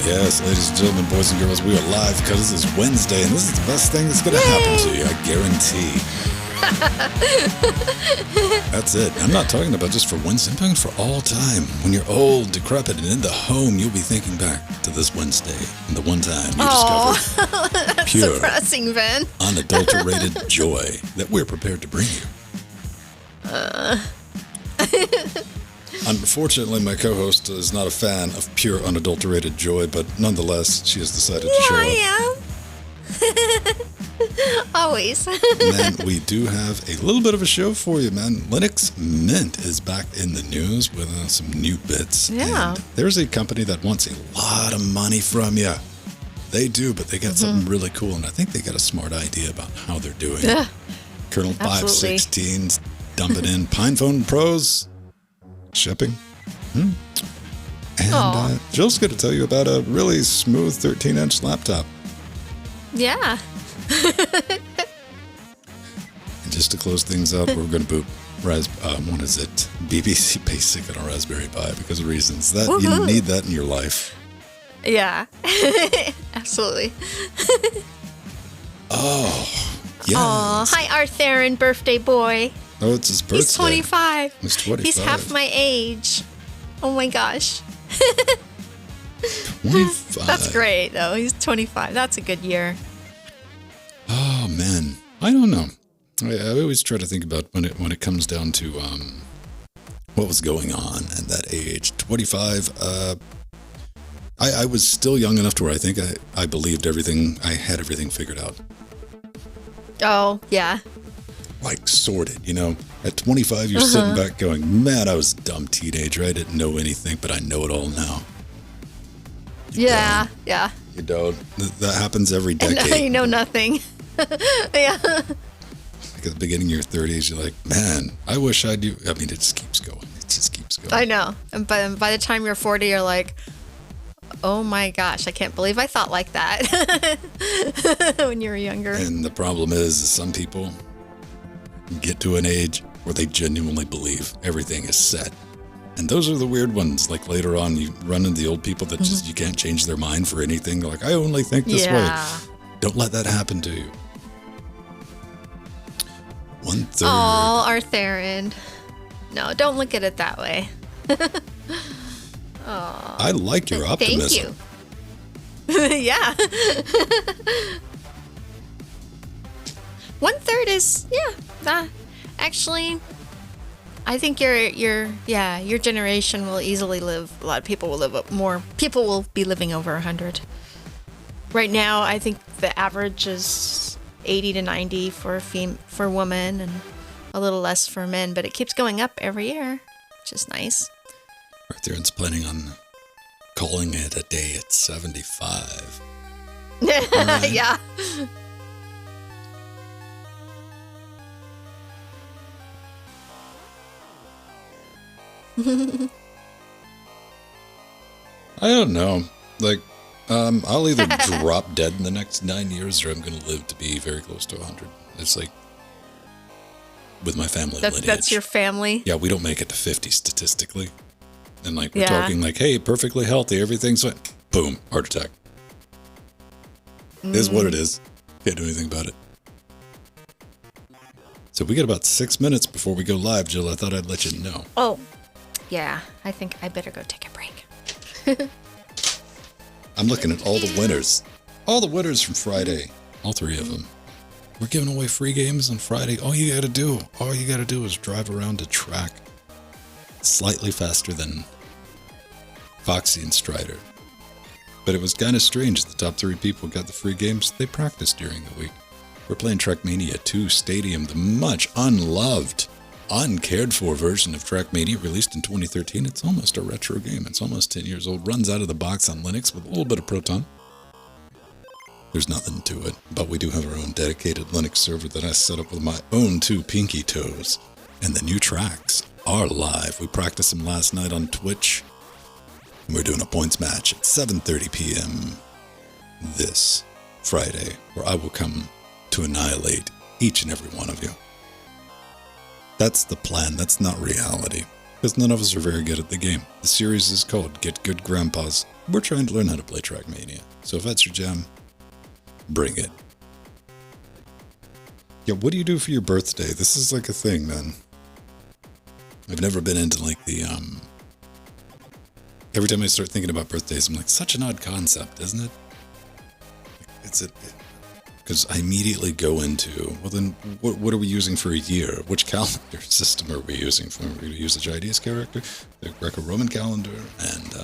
yes, ladies and gentlemen, boys and girls, we are live because this is Wednesday, and this is the best thing that's going to happen to you, I guarantee. That's it. I'm not talking about just for Wednesday. I'm talking for all time. When you're old, decrepit, and in the home, you'll be thinking back to this Wednesday and the one time you discovered that's pure, depressing, Ben. unadulterated joy that we're prepared to bring you. Unfortunately, my co-host is not a fan of pure, unadulterated joy, but nonetheless, she has decided to show up. I am. Always. Man, we do have a little bit of a show for you, man. Linux Mint is back in the news with some new bits. Yeah. And there's a company that wants a lot of money from you. They do, but they got something really cool, and I think they got a smart idea about how they're doing it. Kernel 5.16's dumping in PinePhone Pros shipping. And Jill's going to tell you about a really smooth 13-inch laptop. Yeah. And just to close things out, we're going to boot BBC Basic on a Raspberry Pi because of reasons that you need that in your life. Yeah. Absolutely. Oh, yeah. Aw, hi, Arthur, birthday boy. Oh, it's his birthday. He's 25. He's 25. He's half my age. Oh my gosh. 25. That's great, though. He's 25. That's a good year. Oh, man. I don't know. I always try to think about when it comes down to what was going on at that age. 25, I was still young enough to where I think I believed everything. I had everything figured out. Oh, yeah. Like sorted, you know. At 25, you're sitting back going, man, I was a dumb teenager. I didn't know anything, but I know it all now. Yeah. You don't. That happens every decade. And now you know nothing. Yeah. Like at the beginning of your 30s, you're like, man, I wish I knew. I mean, it just keeps going. It just keeps going. I know. And by the time you're 40, you're like, oh my gosh, I can't believe I thought like that when you were younger. And the problem is some people get to an age where they genuinely believe everything is set. And those are the weird ones. Like later on, you run into the old people that just, you can't change their mind for anything. They're like, I only think this way. Don't let that happen to you. 1/3. Oh, Artherin. No, don't look at it that way. Oh, I like your optimism. Thank you. Yeah. 1/3 is, actually, I think your generation will easily live. A lot of people will live up more. People will be living over 100. Right now, I think the average is 80 to 90 for women and a little less for men, but it keeps going up every year, which is nice. Arthur's planning on calling it a day at 75. Right. Yeah. I don't know. Like, I'll either drop dead in the next 9 years or I'm going to live to be very close to 100. It's like with my family lineage. That's your family? Yeah, we don't make it to 50 statistically. And like, we're talking like, hey, perfectly healthy, everything's fine. Boom, heart attack. It is what it is. Can't do anything about it. So we got about 6 minutes before we go live, Jill. I thought I'd let you know. Oh, yeah. I think I better go take a break. I'm looking at all the winners. All the winners from Friday. All 3 of them. We're giving away free games on Friday. All you gotta do is drive around a track slightly faster than Foxy and Strider. But it was kind of strange. The top 3 people got the free games. They practiced during the week. We're playing Trackmania 2 Stadium, the much unloved, uncared for version of Trackmania, released in 2013. It's almost a retro game. It's almost 10 years old. Runs out of the box on Linux with a little bit of Proton. There's nothing to it, but we do have our own dedicated Linux server that I set up with my own 2 pinky toes. And the new tracks are live. We practiced them last night on Twitch. And we're doing a points match at 7:30 p.m. this Friday, where I will come to annihilate each and every one of you. That's the plan. That's not reality. Because none of us are very good at the game. The series is called Get Good Grandpas. We're trying to learn how to play Trackmania. So if that's your jam, bring it. Yeah, what do you do for your birthday? This is like a thing, man. I've never been into like the, every time I start thinking about birthdays, I'm like, such an odd concept, isn't it? It's it. Because I immediately go into, well then, what are we using for a year? Which calendar system are we using? Are we going to use the Chinese character, the Greco-Roman calendar, and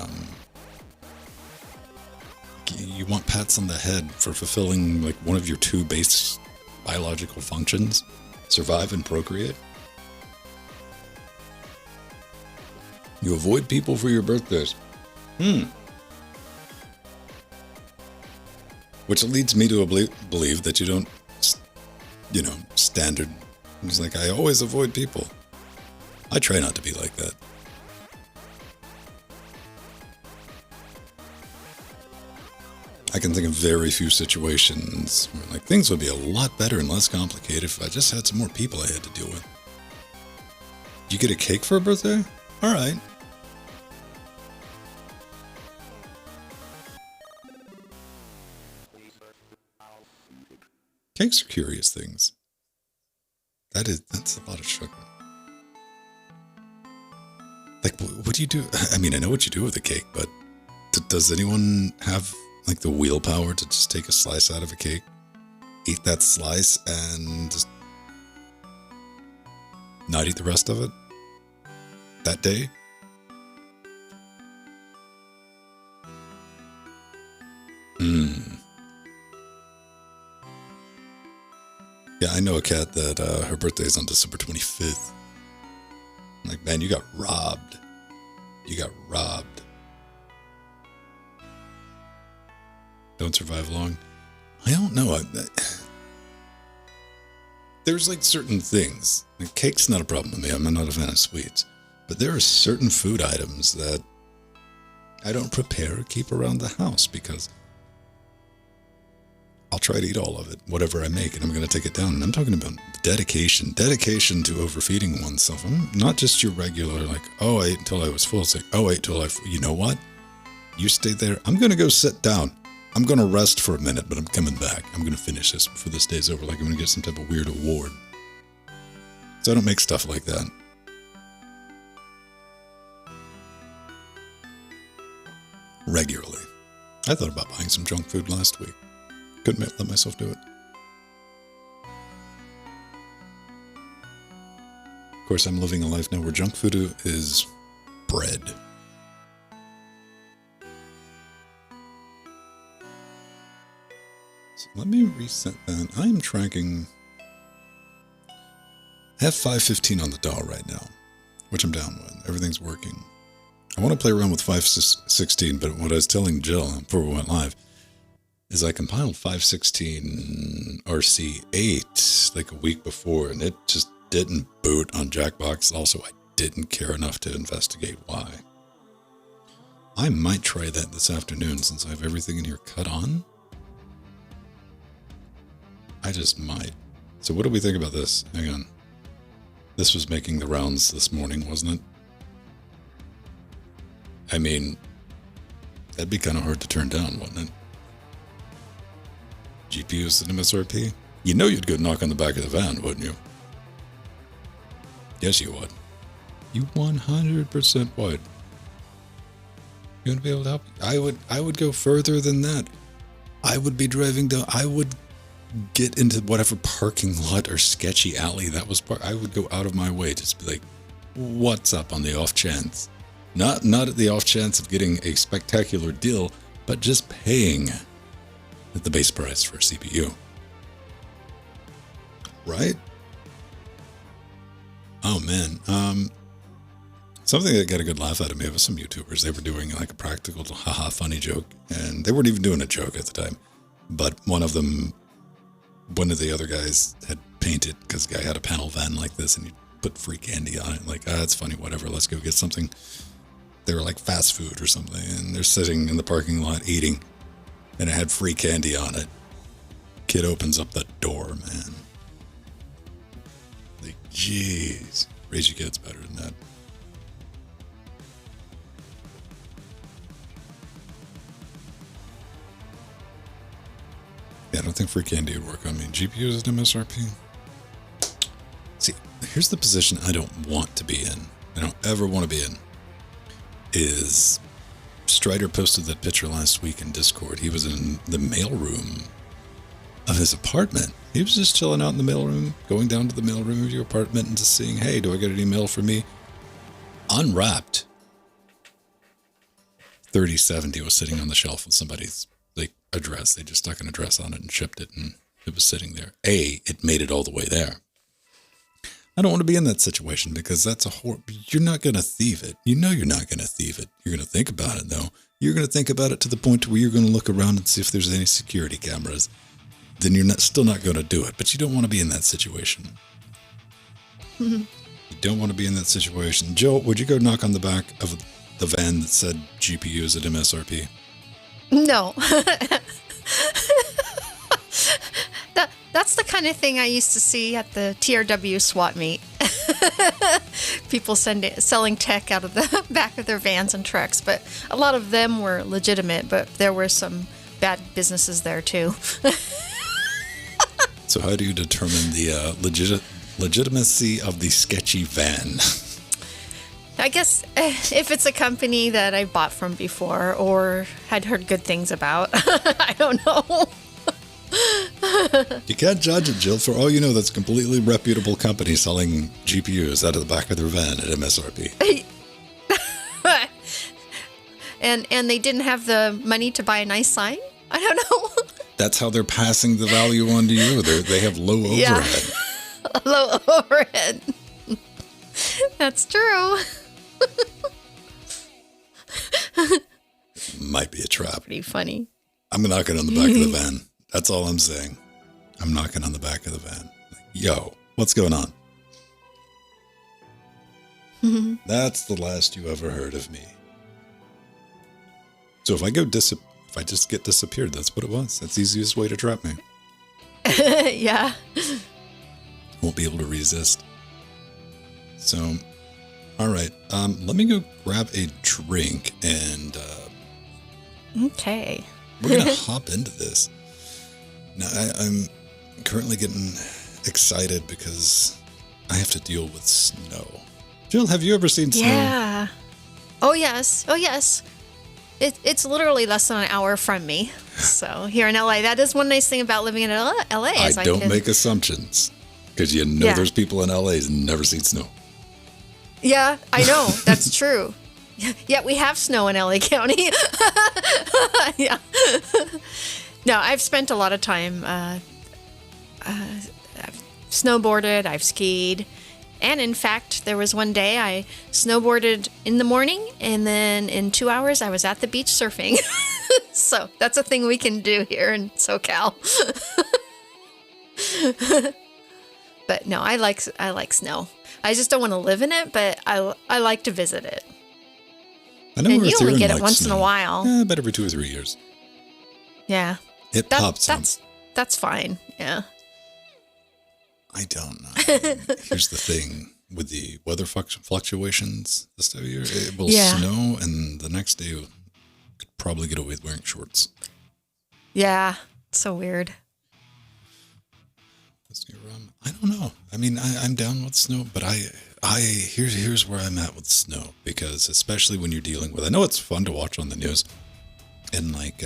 you want pats on the head for fulfilling like one of your two base biological functions, survive and procreate. You avoid people for your birthdays. Which leads me to believe that you don't, standard. It's like, I always avoid people. I try not to be like that. I can think of very few situations where, like, things would be a lot better and less complicated if I just had some more people I had to deal with. You get a cake for a birthday? All right. Cakes are curious things. That's a lot of sugar. Like, what do you do? I mean, I know what you do with a cake, but does anyone have, like, the willpower to just take a slice out of a cake, eat that slice, and just not eat the rest of it that day? Yeah, I know a cat that her birthday is on December 25th. I'm like, man, you got robbed. You got robbed. Don't survive long. I don't know. There's like certain things. Like, cake's not a problem with me. I'm not a fan of sweets. But there are certain food items that I don't prepare or keep around the house because I'll try to eat all of it, whatever I make, and I'm going to take it down. And I'm talking about dedication to overfeeding oneself. I'm not just your regular, like, oh, I ate until I was full. It's like, oh, I ate until you know what? You stay there. I'm going to go sit down. I'm going to rest for a minute, but I'm coming back. I'm going to finish this before this day's over. Like, I'm going to get some type of weird award. So I don't make stuff like that. Regularly. I thought about buying some junk food last week. Couldn't let myself do it. Of course, I'm living a life now where junk food is bread. So let me reset that. I am tracking. I have 5:15 on the dial right now, which I'm down with. Everything's working. I want to play around with 5:16, but what I was telling Jill before we went live is I compiled 5:16 RC8 like a week before, and it just didn't boot on Jackbox. Also, I didn't care enough to investigate why. I might try that this afternoon since I have everything in here cut on. I just might. So what do we think about this? Hang on. This was making the rounds this morning, wasn't it? I mean, that'd be kind of hard to turn down, wouldn't it? GPUs at MSRP? You know you'd go knock on the back of the van, wouldn't you? Yes, you would. You 100% would. You wouldn't be able to help? I would go further than that. I would be driving down. I would get into whatever parking lot or sketchy alley that was. I would go out of my way to just be like, "What's up?" on the off chance. Not at the off chance of getting a spectacular deal, but just paying at the base price for a CPU. Right? Oh man. Something that got a good laugh out of me was some YouTubers. They were doing like a practical haha funny joke, and they weren't even doing a joke at the time. But one of the other guys had painted, because the guy had a panel van like this, and he put free candy on it. Like, it's funny, whatever, let's go get something. They were like fast food or something, and they're sitting in the parking lot eating, and it had free candy on it. Kid opens up the door, man. Like, jeez. Raise your kids better than that. don't think free candy would work on me. GPUs at MSRP? See, here's the position I don't want to be in. I don't ever want to be in. Is Strider posted that picture last week in Discord. He was in the mailroom of his apartment. He was just chilling out in the mailroom, going down to the mailroom of your apartment and just saying, hey, do I get any mail for me? Unwrapped 3070 was sitting on the shelf with somebody's like address. They just stuck an address on it and shipped it, and it was sitting there. It made it all the way there. I don't want to be in that situation because that's you're not going to thieve it. You know you're not going to thieve it. You're going to think about it, though. You're going to think about it to the point where you're going to look around and see if there's any security cameras. Then you're still not going to do it. But you don't want to be in that situation. You don't want to be in that situation. Jill, would you go knock on the back of the van that said GPUs at MSRP? No. That's the kind of thing I used to see at the TRW SWAT meet. People selling tech out of the back of their vans and trucks, but a lot of them were legitimate, but there were some bad businesses there too. So how do you determine the legitimacy of the sketchy van? I guess if it's a company that I bought from before or had heard good things about, I don't know. You can't judge it, Jill. For all you know, that's a completely reputable company selling GPUs out of the back of their van at MSRP. And they didn't have the money to buy a nice sign? I don't know. That's how they're passing the value on to you. They have low overhead. Yeah. Low overhead. That's true. Might be a trap. Pretty funny. I'm knocking on the back of the van. That's all I'm saying. I'm knocking on the back of the van. Like, yo, what's going on? That's the last you ever heard of me. So if I just get disappeared, that's what it was. That's the easiest way to trap me. Yeah. Won't be able to resist. So, all right. Let me go grab a drink and okay. We're gonna hop into this. Now, I'm currently getting excited because I have to deal with snow. Jill, have you ever seen snow? Yeah. Oh, yes. Oh, yes. It's literally less than an hour from me. So here in LA, that is one nice thing about living in LA. I don't make assumptions because you know there's people in LA who's never seen snow. Yeah, I know. That's true. Yeah, we have snow in LA County. Yeah. No, I've spent a lot of time. I've snowboarded, I've skied. And in fact, there was one day I snowboarded in the morning, and then in 2 hours I was at the beach surfing. So that's a thing we can do here in SoCal. But no, I like snow. I just don't want to live in it, but I like to visit it. I know and you only get it like once snow. in a while. About every 2 or 3 years. Yeah. It pops up. That's fine. Yeah. I don't know. Here's the thing with the weather fluctuations this time of year. It will snow, and the next day you could probably get away with wearing shorts. Yeah. It's so weird. I don't know. I mean, I'm down with snow, but here's where I'm at with snow, because especially when you're dealing with, I know it's fun to watch on the news in like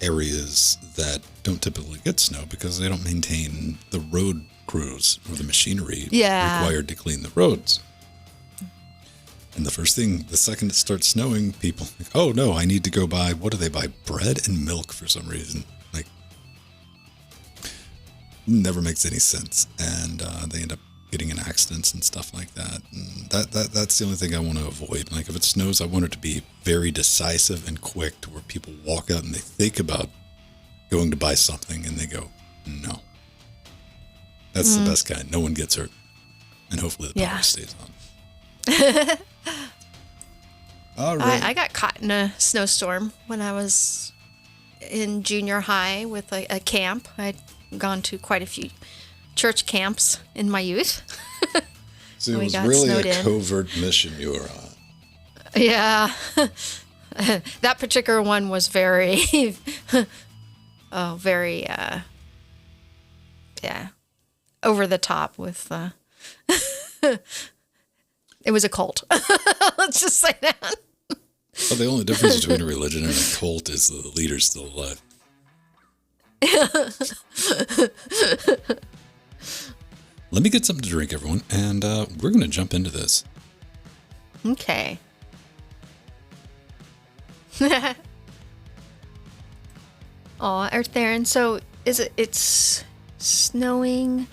areas that don't typically get snow because they don't maintain the road crews or the machinery required to clean the roads. And the second it starts snowing, people think, oh no, I need to go buy, what do they buy? Bread and milk for some reason. Like, never makes any sense. And they end up getting in accidents and stuff like that. And that's the only thing I want to avoid. Like, if it snows, I want it to be very decisive and quick to where people walk out and they think about going to buy something and they go, no. That's the best kind. No one gets hurt. And hopefully the power stays on. All right. I got caught in a snowstorm when I was in junior high with a camp. I'd gone to quite a few church camps in my youth. So it was really a covert mission you were on. Yeah. That particular one was very very, over the top with, it was a cult. Let's just say that. Well, the only difference between a religion and a cult is the leader's still alive. Let me get something to drink, everyone, and we're going to jump into this. Okay. Oh, Earth there. And so it's snowing?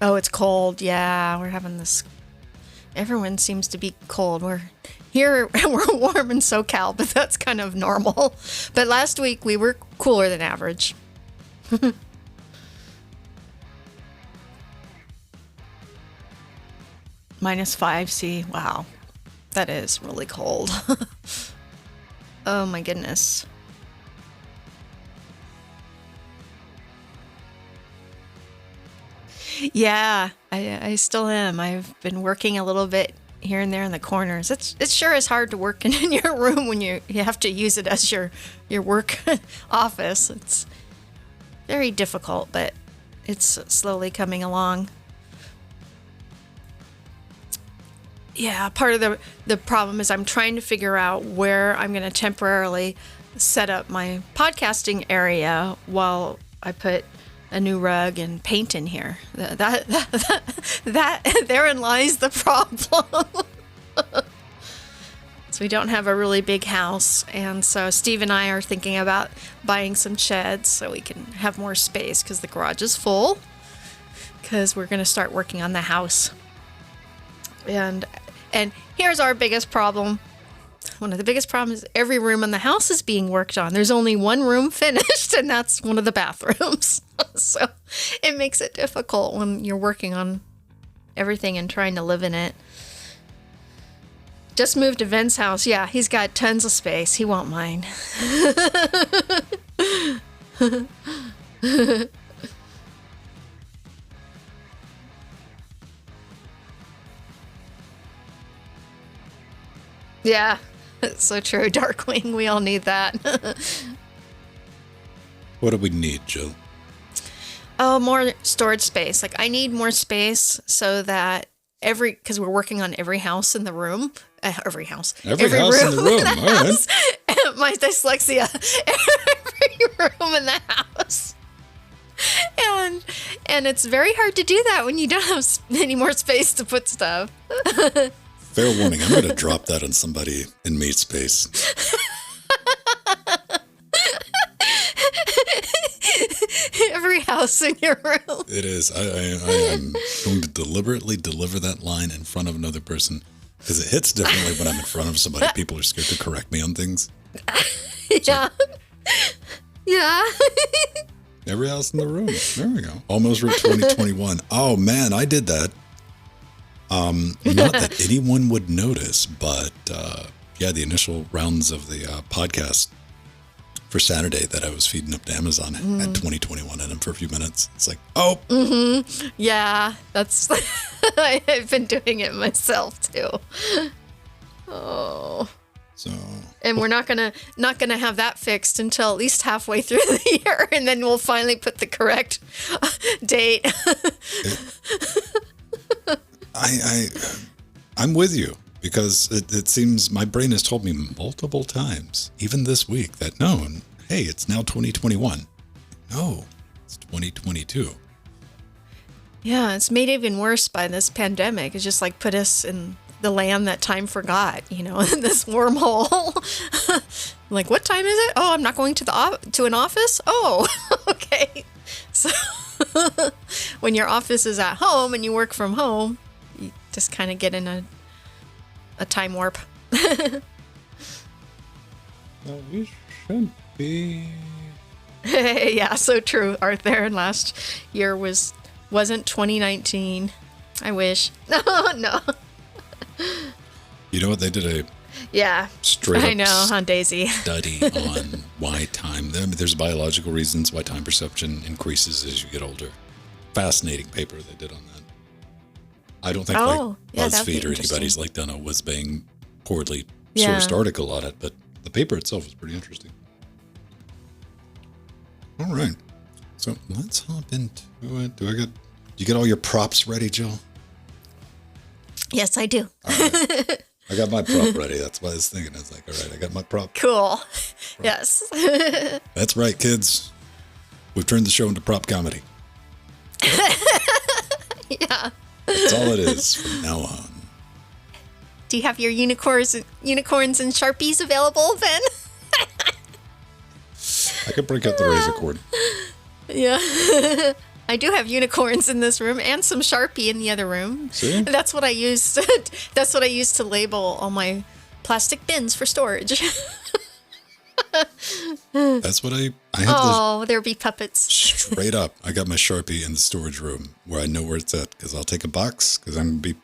Oh, it's cold. Yeah, we're having this. Everyone seems to be cold. We're warm in SoCal, but that's kind of normal. But last week we were cooler than average. -5°C. Wow. That is really cold. Oh my goodness. Yeah, I still am. I've been working a little bit here and there in the corners. It sure is hard to work in your room when you have to use it as your work office. It's very difficult, but it's slowly coming along. Yeah, part of the problem is I'm trying to figure out where I'm going to temporarily set up my podcasting area while I put a new rug and paint in here. That therein lies the problem. So we don't have a really big house, and so Steve and I are thinking about buying some sheds so we can have more space because the garage is full. Because we're going to start working on the house. And here's our biggest problem. One of the biggest problems is every room in the house is being worked on. There's only one room finished, and that's one of the bathrooms. So it makes it difficult when you're working on everything and trying to live in it. Just moved to Vince's house. Yeah, he's got tons of space. He won't mind. Yeah, it's so true. Darkwing, we all need that. What do we need, Jill? Oh, more storage space. Like, I need more space so that because we're working on every house in the room. Every house. Every house in the room. All right. My dyslexia. Every room in the house. And it's very hard to do that when you don't have any more space to put stuff. Fair warning, I'm going to drop that on somebody in meat space. Every house in your room. It is. I am going to deliberately deliver that line in front of another person because it hits differently when I'm in front of somebody. People are scared to correct me on things. Yeah. Yeah. Every house in the room. There we go. Almost reached 2021. Oh, man, I did that. Not that anyone would notice, but yeah, the initial rounds of the podcast for Saturday that I was feeding up to Amazon had 2021 in them for a few minutes. It's like, oh. Mm-hmm. Yeah, that's, I've been doing it myself too. Oh. So. And we're not gonna have that fixed until at least halfway through the year, and then we'll finally put the correct date. I'm with you because it seems my brain has told me multiple times, even this week, that no, hey, it's now 2021. No, it's 2022. Yeah, it's made even worse by this pandemic. It's just like put us in the land that time forgot, in this wormhole. Like, what time is it? Oh, I'm not going to an office? Oh, okay. So when your office is at home and you work from home, you just kind of get in a time warp. Well, you should be. Yeah, so true, Arthur. And last year wasn't 2019. I wish. No. You know what? They did a straight up on Daisy study on why time. There's biological reasons why time perception increases as you get older. Fascinating paper they did on that. I don't think BuzzFeed or anybody's done a whiz-bang poorly sourced article on it, but the paper itself was pretty interesting. All right. So let's hop into it. You get all your props ready, Jill? Yes, I do. All right. I got my prop ready. That's what I was thinking. I was like, all right, I got my prop. Cool. Yes. That's right, kids. We've turned the show into prop comedy. Yeah. That's all it is from now on. Do you have your unicorns and Sharpies available, Ben? I could break out the razor cord. Yeah. I do have unicorns in this room and some Sharpie in the other room. See? That's what I used. That's what I used to label all my plastic bins for storage. That's what I have. Oh, there be puppets. Straight up. I got my Sharpie in the storage room where I know where it's at because I'll take a box because I'm going to be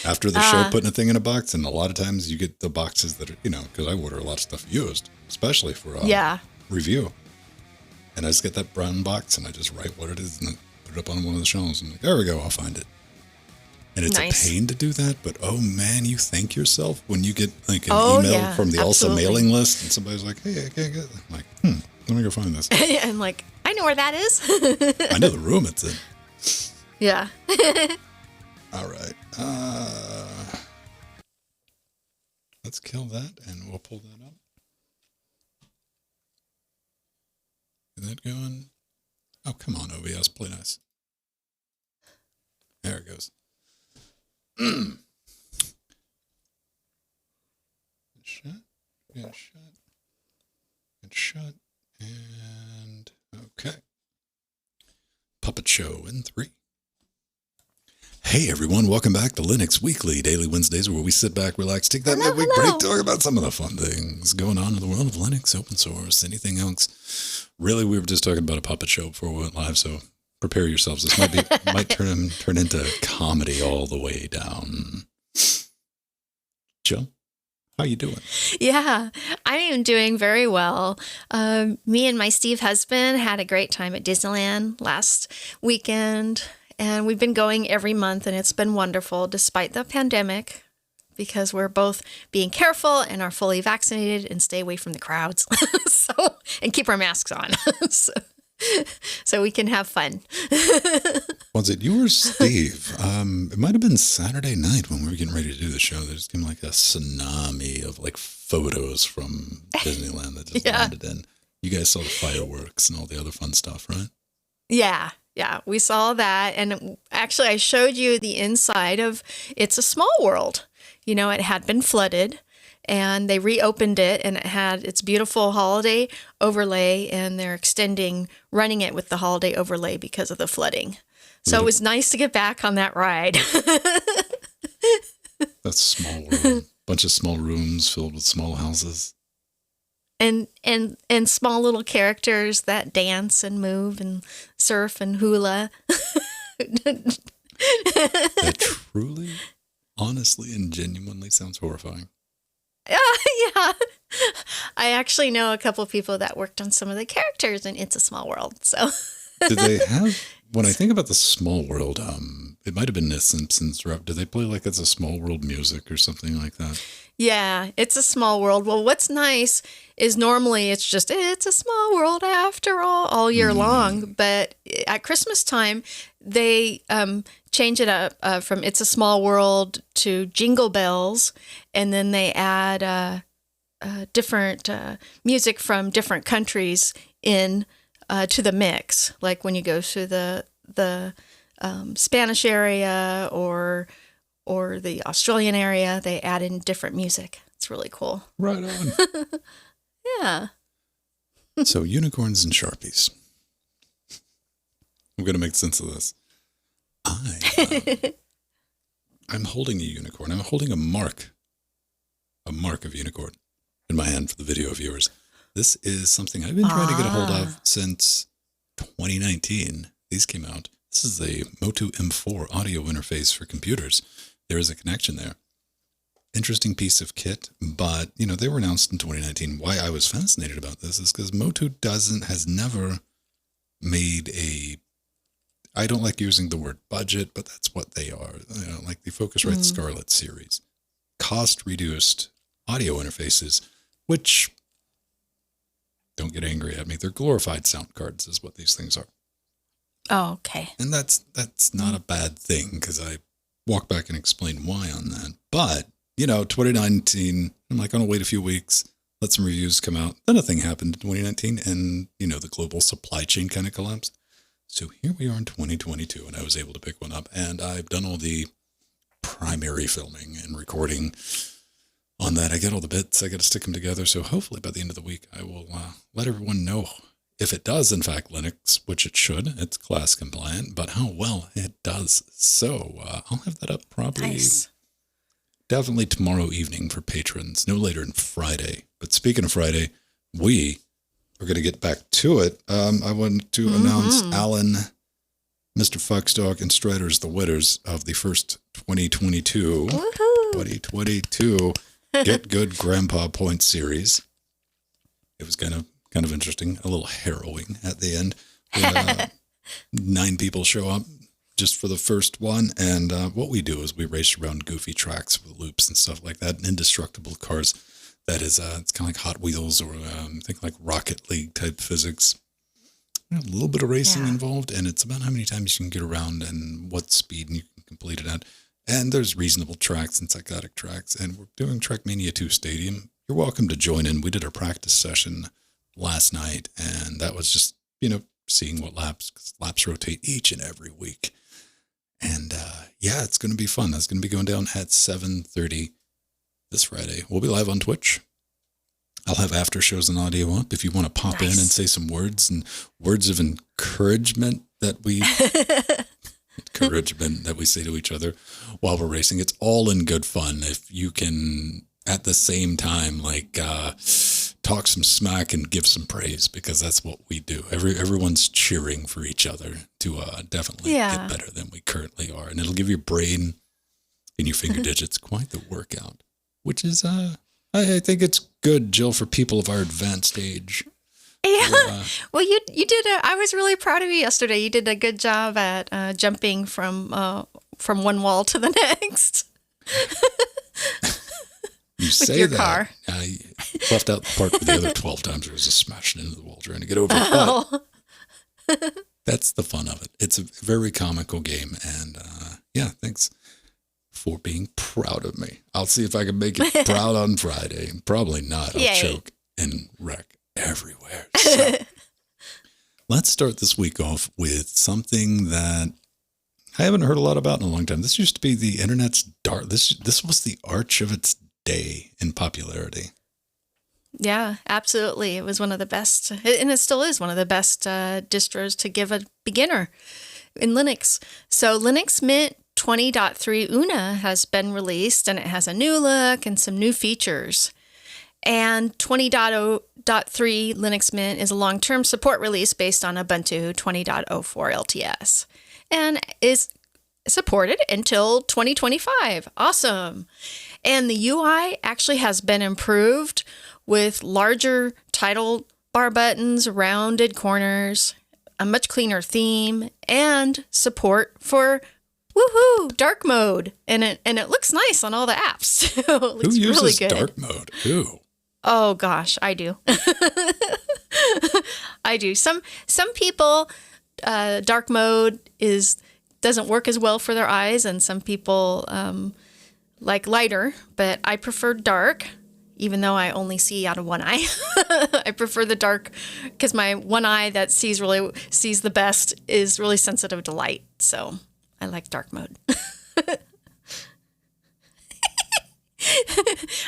after the show putting a thing in a box. And a lot of times you get the boxes that are, because I order a lot of stuff used, especially for review. And I just get that brown box and I just write what it is and then put it up on one of the shelves. I'm like, there we go, I'll find it. And it's a pain to do that, but oh man, you thank yourself when you get like an email from the ALSA mailing list and somebody's like, hey, I can't get it. I'm like, let me go find this. I'm like, I know where that is. I know the room it's in. Yeah. All right. Let's kill that and we'll pull that up. Is that going? Oh, come on, OBS, play nice. There it goes. Shut. Get shut. Get shut. And okay. Puppet Show in 3. Hey everyone, welcome back to Linux Weekly, daily Wednesdays where we sit back, relax, take that midweek break, talk about some of the fun things going on in the world of Linux, open source, anything else. Really, we were just talking about a puppet show before we went live, so prepare yourselves. This might turn into comedy all the way down. Jill, how you doing? Yeah, I am doing very well. Me and my Steve husband had a great time at Disneyland last weekend. And we've been going every month, and it's been wonderful despite the pandemic because we're both being careful and are fully vaccinated and stay away from the crowds. And keep our masks on so we can have fun. Was it you or Steve? It might have been Saturday night when we were getting ready to do the show. There just came like a tsunami of like photos from Disneyland that just landed in. You guys saw the fireworks and all the other fun stuff, right? Yeah. Yeah, we saw that. And actually, I showed you the inside of It's a Small World. It had been flooded and they reopened it and it had its beautiful holiday overlay and they're running it with the holiday overlay because of the flooding. So it was nice to get back on that ride. That's Small World. Bunch of small rooms filled with small houses. And small little characters that dance and move and surf and hula. That truly, honestly, and genuinely sounds horrifying. Yeah. I actually know a couple of people that worked on some of the characters in It's a Small World. So did they have, when I think about the Small World, it might have been The Simpsons. Did they play like It's a Small World music or something like that? Yeah, It's a Small World. Well, what's nice is normally it's just, it's a small world after all year long. But at Christmas time, they change it up from It's a Small World to Jingle Bells. And then they add different music from different countries in to the mix. Like when you go to the Spanish area or the Australian area, they add in different music. It's really cool. Right on. Yeah. So unicorns and Sharpies. I'm going to make sense of this. I'm holding a unicorn. I'm holding a mark of unicorn in my hand for the video viewers. This is something I've been trying to get a hold of since 2019. These came out. This is a Motu M4 audio interface for computers. There is a connection there. Interesting piece of kit, but they were announced in 2019. Why I was fascinated about this is because Motu has never made I don't like using the word budget, but that's what they are. Like the Focusrite Scarlett series. Cost reduced audio interfaces, which Don't get angry at me. They're glorified sound cards is what these things are. Oh, okay. And that's not a bad thing because I walk back and explain why on that. But, 2019, I'm like, I'm going to wait a few weeks, let some reviews come out. Then a thing happened in 2019 and, the global supply chain kind of collapsed. So here we are in 2022 and I was able to pick one up and I've done all the primary filming and recording on that. I get all the bits. I got to stick them together. So hopefully by the end of the week, I will let everyone know if it does, in fact, Linux, which it should. It's class compliant, but how well it does. So I'll have that up probably definitely tomorrow evening for patrons, no later than Friday. But speaking of Friday, we are going to get back to it. I want to announce Alan, Mr. Foxdog, and Strider as the winners of the first 2022 Get Good Grandpa Point series. It was kind of interesting, a little harrowing at the end. When, 9 people show up just for the first one, and what we do is we race around goofy tracks with loops and stuff like that, and indestructible cars. That is, it's kind of like Hot Wheels or think like Rocket League type physics. A little bit of racing involved, and it's about how many times you can get around and what speed you can complete it at. And there's reasonable tracks and psychotic tracks, and we're doing Trackmania 2 Stadium. You're welcome to join in. We did our practice session last night, and that was just, seeing what laps rotate each and every week. And it's going to be fun. That's going to be going down at 7:30 this Friday. We'll be live on Twitch. I'll have after shows and audio up if you want to pop in and say some words and words of encouragement that we say to each other while we're racing. It's all in good fun. If you can at the same time talk some smack and give some praise, because that's what we do. Everyone's cheering for each other to definitely get better than we currently are, and it'll give your brain and your finger digits quite the workout, which is I think it's good, Jill, for people of our advanced age. Yeah. Well, you did. I was really proud of you yesterday. You did a good job at jumping from one wall to the next. You say your that. Car. I left out the part where the other 12 times I was just smashing into the wall trying to get over it. But that's the fun of it. It's a very comical game. And thanks for being proud of me. I'll see if I can make it proud on Friday. Probably not. I'll choke and wreck everywhere. So, let's start this week off with something that I haven't heard a lot about in a long time. This used to be the internet's dark. This was the arch of its day in popularity. Yeah, absolutely. It was one of the best, and it still is one of the best distros to give a beginner in Linux. So Linux Mint 20.3 Una has been released, and it has a new look and some new features. And 20.3 Linux Mint is a long-term support release based on Ubuntu 20.04 LTS and is supported until 2025. Awesome. And the UI actually has been improved with larger title bar buttons, rounded corners, a much cleaner theme, and support for dark mode. And it looks nice on all the apps. It looks Who uses really good. Dark mode? Who? Oh gosh, I do. I do. Some people dark mode doesn't work as well for their eyes, and some people like lighter, but I prefer dark, even though I only see out of one eye. I prefer the dark because my one eye that sees the best is really sensitive to light. So I like dark mode.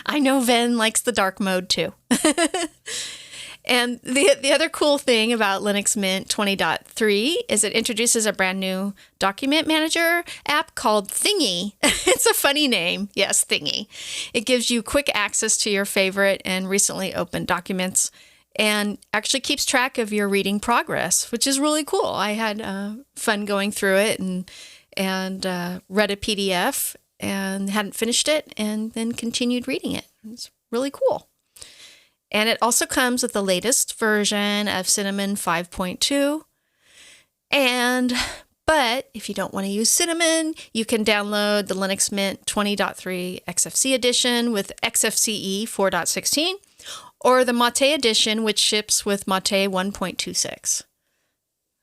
I know Ven likes the dark mode too. And the other cool thing about Linux Mint 20.3 is it introduces a brand new document manager app called Thingy. It's a funny name. Yes, Thingy. It gives you quick access to your favorite and recently opened documents and actually keeps track of your reading progress, which is really cool. I had fun going through it and read a PDF and hadn't finished it and then continued reading it. It's really cool. And it also comes with the latest version of Cinnamon 5.2. But if you don't want to use Cinnamon, you can download the Linux Mint 20.3 XFC edition with XFCE 4.16. or the Mate edition, which ships with Mate 1.26.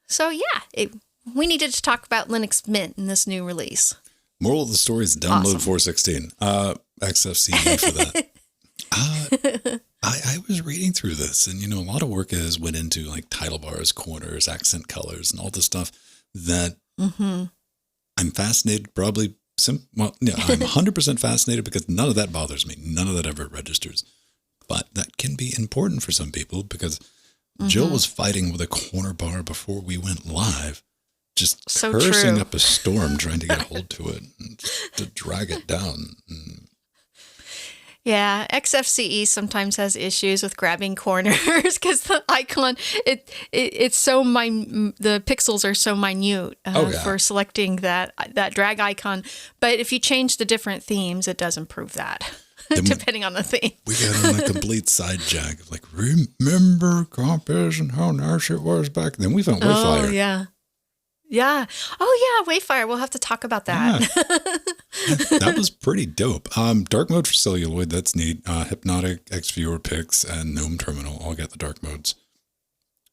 So yeah, we needed to talk about Linux Mint in this new release. Moral of the story is download 416. XFCE for that. I was reading through this, and a lot of work has went into like title bars, corners, accent colors, and all this stuff that I'm fascinated. Probably, I'm 100% fascinated because none of that bothers me. None of that ever registers. But that can be important for some people because Jill was fighting with a corner bar before we went live, just so cursing true. up a storm trying to get a hold to it and to drag it down. Yeah, XFCE sometimes has issues with grabbing corners because the icon it's so the pixels are so minute for selecting that drag icon. But if you change the different themes, it does improve that. Depending on the theme. We got on a complete side jag of like, remember Compass and how nice it was back then. We found Wayfire. Oh, yeah. Yeah. Oh, yeah, Wayfire. We'll have to talk about that. Yeah. That was pretty dope. Dark mode for celluloid, that's neat. Hypnotic, X-Viewer Pix, and GNOME Terminal all get the dark modes,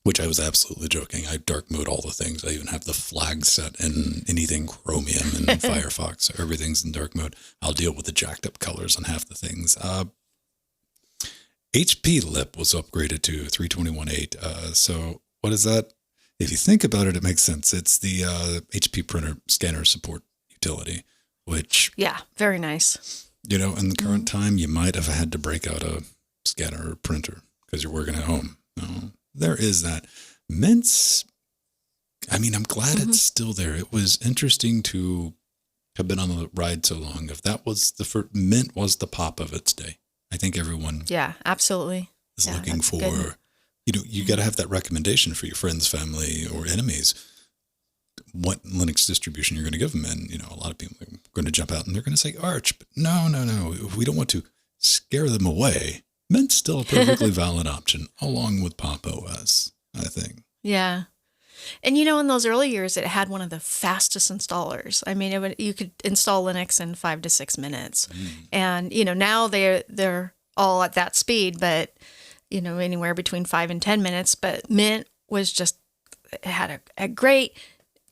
which I was absolutely joking. I dark mode all the things. I even have the flag set in anything Chromium and Firefox. Everything's in dark mode. I'll deal with the jacked up colors on half the things. HP Lip was upgraded to 321.8. So what is that? If you think about it, it makes sense. It's the HP printer scanner support utility, which... Yeah, very nice. In the current time, you might have had to break out a scanner or printer because you're working at home. No, there is that. Mint's, I'm glad it's still there. It was interesting to have been on the ride so long. If that was the first, Mint was the pop of its day. I think everyone absolutely is looking for, good. You got to have that recommendation for your friends, family, or enemies, what Linux distribution you're going to give them. And, a lot of people are going to jump out and they're going to say Arch, but no. We don't want to scare them away. Mint's still a perfectly valid option, along with Pop OS, I think. Yeah. And, in those early years, it had one of the fastest installers. I mean, you could install Linux in 5 to 6 minutes. And, now they're all at that speed, but, anywhere between 5 and 10 minutes. But Mint was just, it had a great,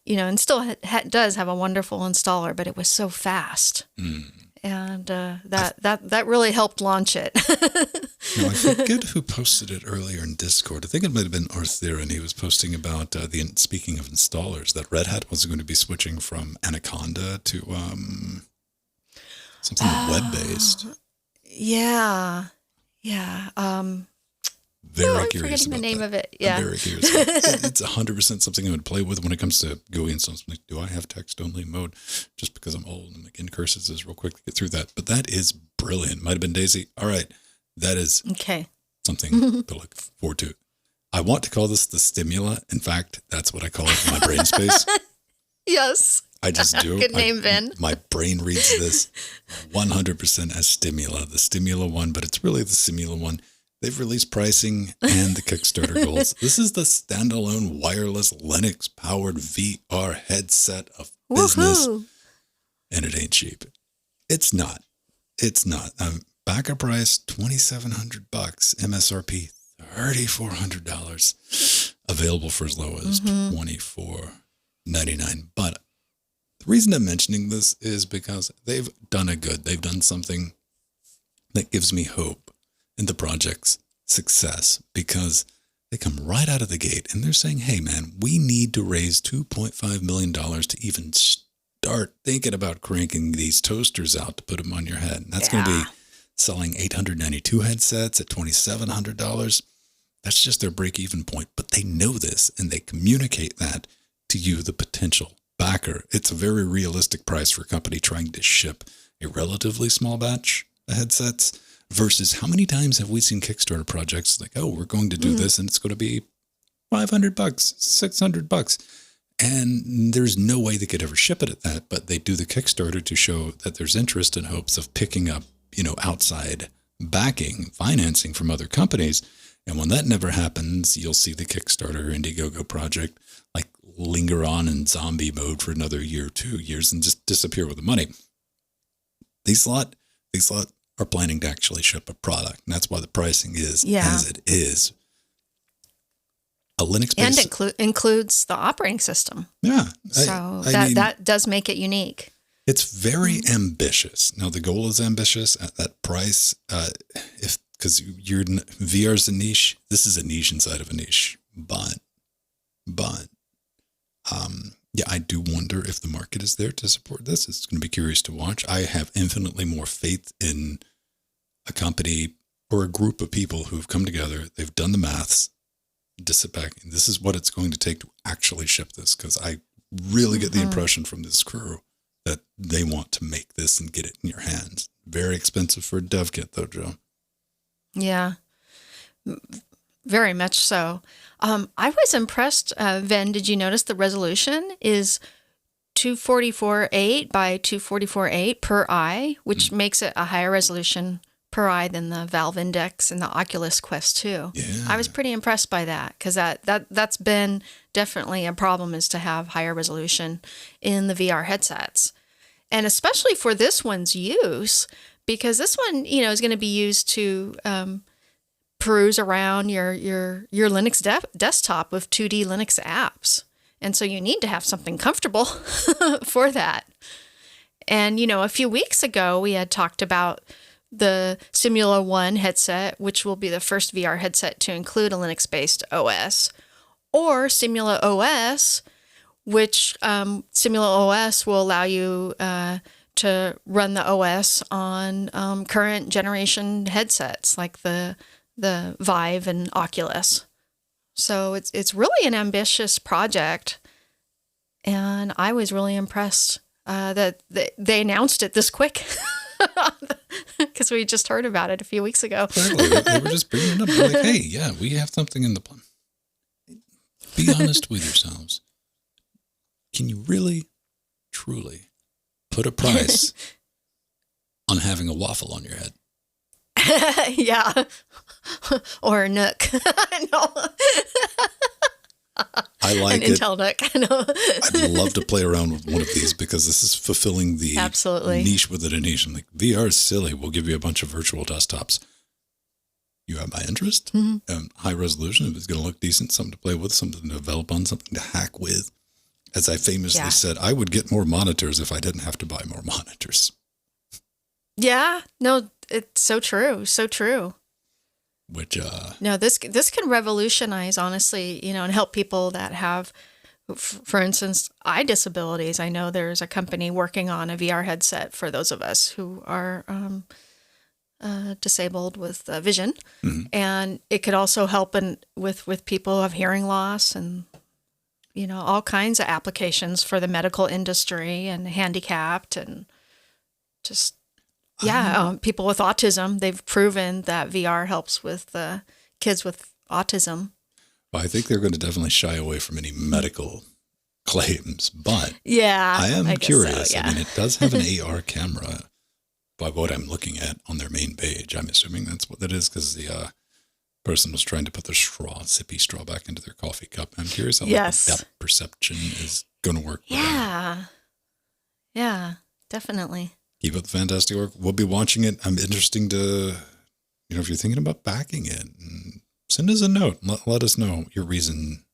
and still does have a wonderful installer, but it was so fast. And that really helped launch it. Now, I forget who posted it earlier in Discord. I think it might have been Arthur, and he was posting about speaking of installers, that Red Hat was going to be switching from Anaconda to something web-based. Yeah. Very curious about the name that. of it. Yeah. I'm very curious. It's 100% something I would play with when it comes to GUI and stuff. Like, do I have text-only mode? Just because I'm old and like in curses is real quick to get through that. But that is brilliant. Might have been Daisy. All right. That is something to look forward to. I want to call this the stimula. In fact, that's what I call it in my brain space. Yes. I just do. Good name, Vin. My brain reads this 100% as stimula, the stimula one, but it's really the simula one. They've released pricing and the Kickstarter goals. This is the standalone wireless Linux-powered VR headset of business. Woohoo. And it ain't cheap. It's not. Backer price $2,700, MSRP $3,400, available for as low as $24.99. But the reason I'm mentioning this is because they've done They've done something that gives me hope in the project's success, because they come right out of the gate and they're saying, hey man, we need to raise $2.5 million to even start thinking about cranking these toasters out to put them on your head. And that's going to be selling 892 headsets at $2,700. That's just their break-even point. But they know this and they communicate that to you, the potential backer. It's a very realistic price for a company trying to ship a relatively small batch of headsets. Versus how many times have we seen Kickstarter projects like, oh, we're going to do this and it's going to be $500, $600. And there's no way they could ever ship it at that, but they do the Kickstarter to show that there's interest and hopes of picking up, outside backing, financing from other companies. And when that never happens, you'll see the Kickstarter Indiegogo project like linger on in zombie mode for another year or 2 years and just disappear with the money. These lot are planning to actually ship a product. And that's why the pricing is Yeah. as it is. A Linux And based, includes the operating system. yeah. So I mean, that does make it unique. it's very ambitious. Now the goal is ambitious at that price. Because VR is a niche. This is a niche inside of a niche. But yeah, I do wonder if the market is there to support this. It's going to be curious to watch. I have infinitely more faith in a company or a group of people who've come together. They've done the maths to sit back. And this is what it's going to take to actually ship this. Because I really get the impression from this crew that they want to make this and get it in your hands. Very expensive for a dev kit, though, Joe. Yeah, very much so. I was impressed, Ven, did you notice the resolution is 244.8 by 244.8 per eye, which makes it a higher resolution per eye than the Valve Index and the Oculus Quest 2. Yeah. I was pretty impressed by that because that's been definitely a problem, is to have higher resolution in the VR headsets. And especially for this one's use, because this one, is going to be used to peruse around your Linux desktop with 2D Linux apps. And so you need to have something comfortable for that. And, a few weeks ago, we had talked about the Simula One headset, which will be the first VR headset to include a Linux-based OS, or Simula OS, which Simula OS will allow you to run the OS on current generation headsets like the Vive and Oculus. So it's really an ambitious project, and I was really impressed that they announced it this quick, because we just heard about it a few weeks ago. Exactly. They were just bringing it up. They're like, hey, yeah, we have something in the plan. Be honest with yourselves. Can you really, truly put a price on having a waffle on your head? Yeah. Or a Nook. No. I like an it. Intel Nook. No. I'd love to play around with one of these because this is fulfilling the Absolutely. niche within a niche. I'm like, VR is silly. We'll give you a bunch of virtual desktops. You have my interest. High resolution. If it's going to look decent, something to play with, something to develop on, something to hack with. As I famously said, I would get more monitors if I didn't have to buy more monitors. Yeah. No, it's so true. So true. Which, No, this can revolutionize, honestly, and help people that have, for instance, eye disabilities. I know there's a company working on a VR headset for those of us who are disabled with vision, and it could also help with people who have hearing loss and all kinds of applications for the medical industry and handicapped and just. Yeah, people with autism, they've proven that VR helps with kids with autism. well, I think they're going to definitely shy away from any medical claims, but Yeah, I am guess curious. so, yeah. I mean, it does have an AR camera by what I'm looking at on their main page. I'm assuming that's what that is because the person was trying to put the sippy straw back into their coffee cup. I'm curious how Yes. the depth perception is going to work. with that. Yeah, definitely. Keep up the fantastic work. We'll be watching it. I'm interested to, if you're thinking about backing it, send us a note. Let us know your reason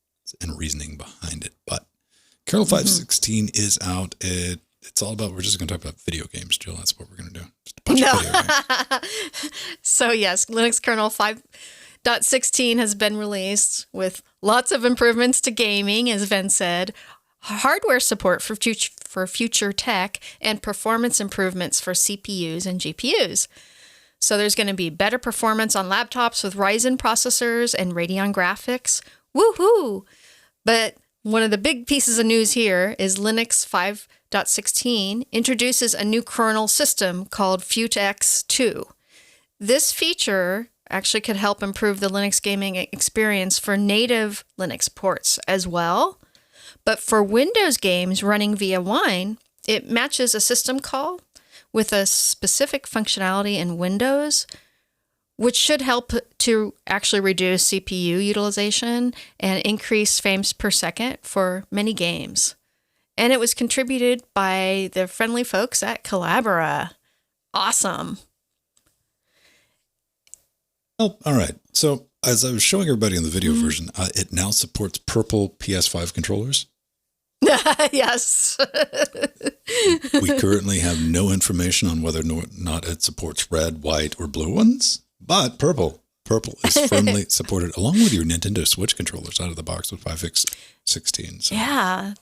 and reasoning behind it. But Kernel 5.16 is out. It's all about, we're just going to talk about video games, Jill. That's what we're going to do. Just a bunch of video games. So yes, Linux kernel 5.16 has been released with lots of improvements to gaming, as Ven said, hardware support for future tech, and performance improvements for CPUs and GPUs. So there's going to be better performance on laptops with Ryzen processors and Radeon graphics. Woohoo! But one of the big pieces of news here is Linux 5.16 introduces a new kernel system called Futex 2. This feature actually could help improve the Linux gaming experience for native Linux ports as well. But for Windows games running via Wine, it matches a system call with a specific functionality in Windows, which should help to actually reduce CPU utilization and increase frames per second for many games. And it was contributed by the friendly folks at Collabora. Awesome. Oh, all right. So as I was showing everybody in the video version, it now supports purple PS5 controllers. Yes. We currently have no information on whether or not it supports red, white, or blue ones, but purple. Purple is firmly supported along with your Nintendo Switch controllers out of the box with 5.16. So Yeah.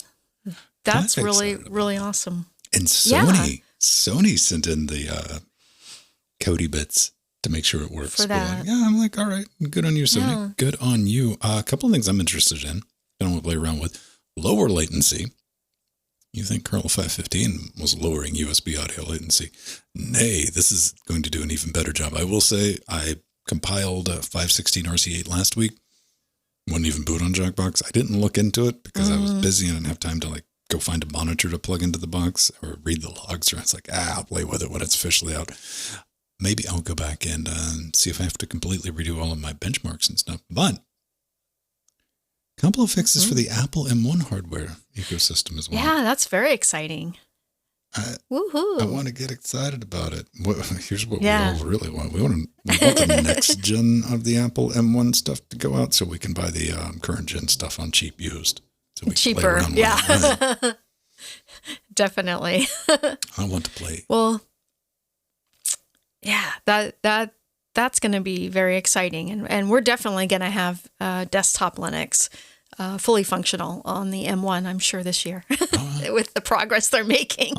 That's really awesome. And Sony sent in the Cody bits to make sure it works. For that. Yeah, I'm like, all right, good on you, Sony. Yeah. Good on you. A couple of things I'm interested in. I don't want to play around with. Lower latency. You think kernel 5.15 was lowering USB audio latency? Nay, this is going to do an even better job. I will say I compiled 5.16 RC8 last week. Wouldn't even boot on Jackbox. I didn't look into it because I was busy and I didn't have time to go find a monitor to plug into the box or read the logs. Or it's like, I'll play with it when it's officially out. Maybe I'll go back and see if I have to completely redo all of my benchmarks and stuff. But a couple of fixes for the Apple M1 hardware ecosystem as well. Yeah, that's very exciting. Woohoo! I want to get excited about it. Here's what we all really want. We want the next gen of the Apple M1 stuff to go out so we can buy the current gen stuff on cheap used. So we can play around with it. Definitely. I want to play. Well, yeah, that's going to be very exciting. And we're definitely going to have desktop Linux fully functional on the M1, I'm sure, this year with the progress they're making.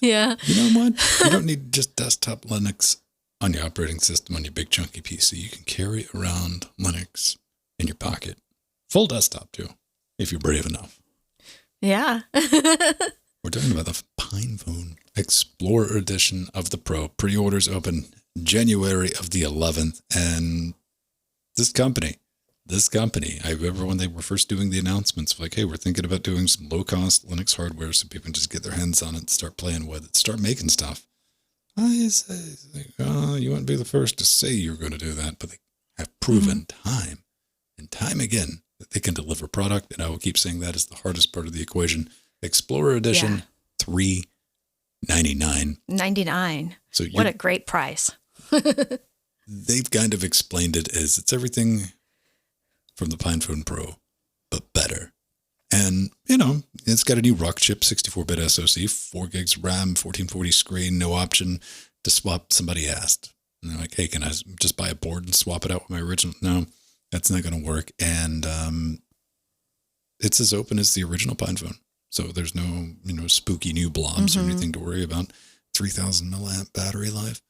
Yeah. You know what? You don't need just desktop Linux on your operating system on your big chunky PC. You can carry around Linux in your pocket. Full desktop, too, if you're brave enough. Yeah. We're talking about the PinePhone Explorer Edition of the Pro. Pre-orders open January of the 11th. And this company, I remember when they were first doing the announcements, like, hey, we're thinking about doing some low-cost Linux hardware so people can just get their hands on it and start playing with it, start making stuff. I say, you wouldn't be the first to say you're going to do that, but they have proven time and time again that they can deliver product, and I will keep saying that is the hardest part of the equation. Explorer Edition, $399. $99. So what a great price. They've kind of explained it as it's everything from the PinePhone Pro, but better. And, it's got a new rock chip, 64-bit SoC, 4 gigs RAM, 1440 screen, no option to swap. Somebody asked. And they're like, hey, can I just buy a board and swap it out with my original? No, that's not going to work. And it's as open as the original PinePhone. So there's no, spooky new blobs or anything to worry about. 3,000 milliamp battery life.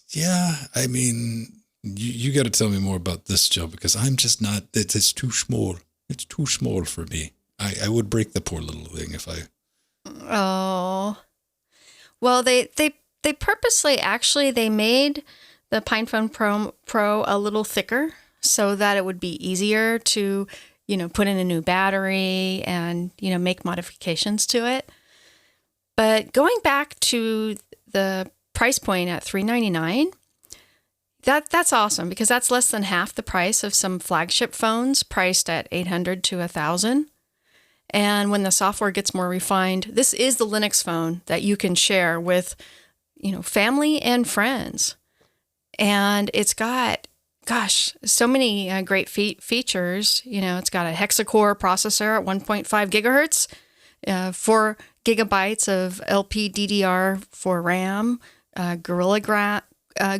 Yeah, I mean, you got to tell me more about this, Joe, because I'm just not, it's too small. It's too small for me. I would break the poor little thing if I... Oh. Well, they purposely, actually, they made the PinePhone Pro a little thicker so that it would be easier to, put in a new battery and, make modifications to it. But going back to the price point at $399, that's awesome because that's less than half the price of some flagship phones priced at $800 to $1,000. And when the software gets more refined, this is the Linux phone that you can share with, family and friends. And it's got, so many great features. It's got a hexa-core processor at 1.5 gigahertz, 4 gigabytes of LPDDR4 RAM, Gorilla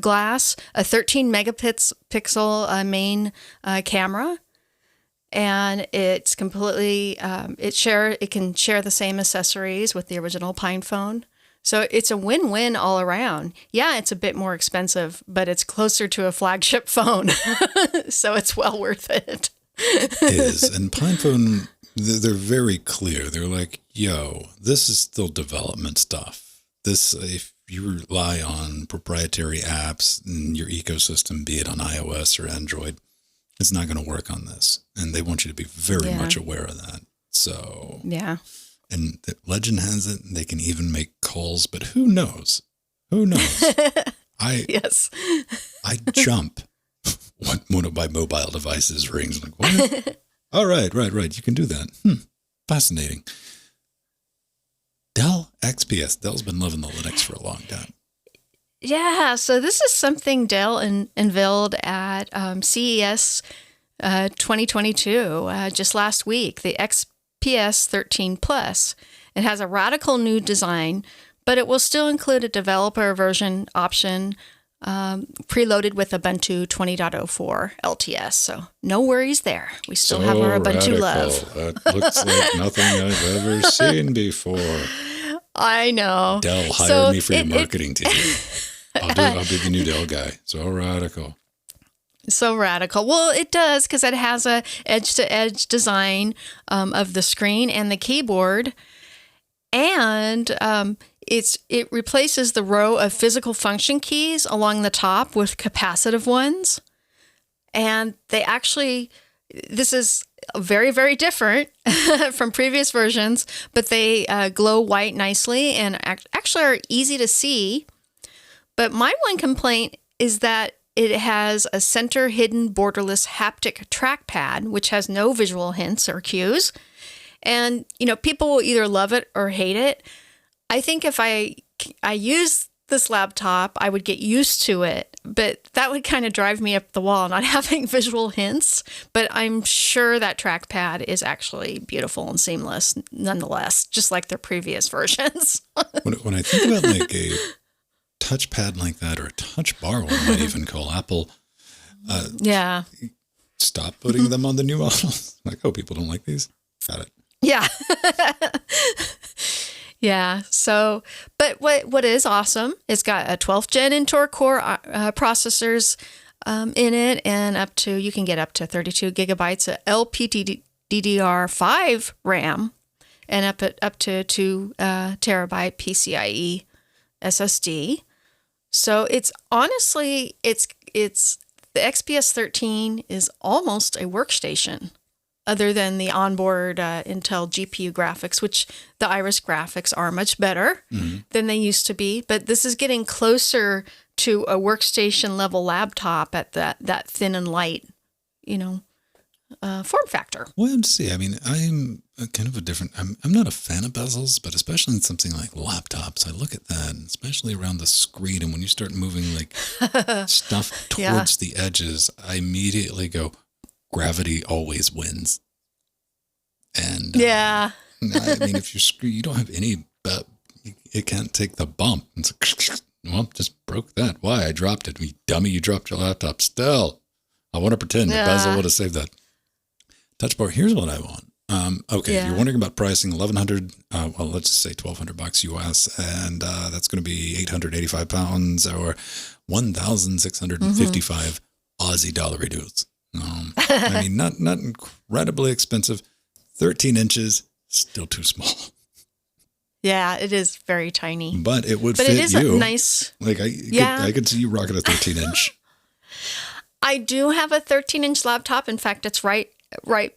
Glass, a 13 megapixel main camera, and it's completely it can share the same accessories with the original PinePhone. So it's a win-win all around. Yeah, it's a bit more expensive, but it's closer to a flagship phone, so it's well worth it. It is, and PinePhone, they're very clear. They're like, yo, this is still development stuff. This, if you rely on proprietary apps in your ecosystem, be it on iOS or Android, it's not going to work on this. And they want you to be very much aware of that. So, yeah. And the legend has it, they can even make calls, but who knows? Who knows? Yes. I jump when one of my mobile devices rings. Like, what? Oh, right. You can do that. Fascinating. Dell XPS. Dell's been loving the Linux for a long time. Yeah, so this is something Dell unveiled at CES 2022 just last week, the XPS 13 Plus. It has a radical new design, but it will still include a developer version option preloaded with Ubuntu 20.04 LTS. So no worries there. We still have our Ubuntu love. That looks like nothing I've ever seen before. I know. Dell, hire me for your marketing team. I'll be the new Dell guy. So radical. So radical. Well, it does because it has a edge-to-edge design of the screen and the keyboard. And it replaces the row of physical function keys along the top with capacitive ones. And this is very, very different from previous versions, but they glow white nicely and actually are easy to see. But my one complaint is that it has a center hidden borderless haptic trackpad, which has no visual hints or cues. And, people will either love it or hate it. I think if I use this laptop, I would get used to it, but that would kind of drive me up the wall, not having visual hints. But I'm sure that trackpad is actually beautiful and seamless nonetheless, just like their previous versions. When I think about like a touchpad like that, or a touch bar, one might even call Apple, stop putting them on the new models. Like, oh, people don't like these? Got it. Yeah. Yeah. So, but what is awesome, it's got a 12th gen Intel Core processors in it, and you can get up to 32 gigabytes of LPDDR5 RAM, and up to 2 terabyte PCIe SSD. So it's honestly, it's the XPS 13 is almost a workstation, other than the onboard Intel GPU graphics, which the Iris graphics are much better than they used to be. But this is getting closer to a workstation level laptop at that thin and light, form factor. Well, let's see. I mean, I'm kind of I'm not a fan of bezels, but especially in something like laptops, I look at that, and especially around the screen. And when you start moving like stuff towards the edges, I immediately go, gravity always wins. And I mean, if you don't have any, it can't take the bump. It's like, well, just broke that. Why? I dropped it. You dummy, you dropped your laptop. Still, I want to pretend the bezel would have saved that. Touch bar. Here's what I want. Okay, you're wondering about pricing. 1,100. Well, let's just say $1,200 US, and that's going to be 885 pounds or 1,655 Aussie dollar dudes. I mean, not incredibly expensive. 13 inches, still too small. Yeah, it is very tiny. But it would fit you. But it is a nice. Like I could see you rocking a 13 inch. I do have a 13-inch laptop. In fact, it's right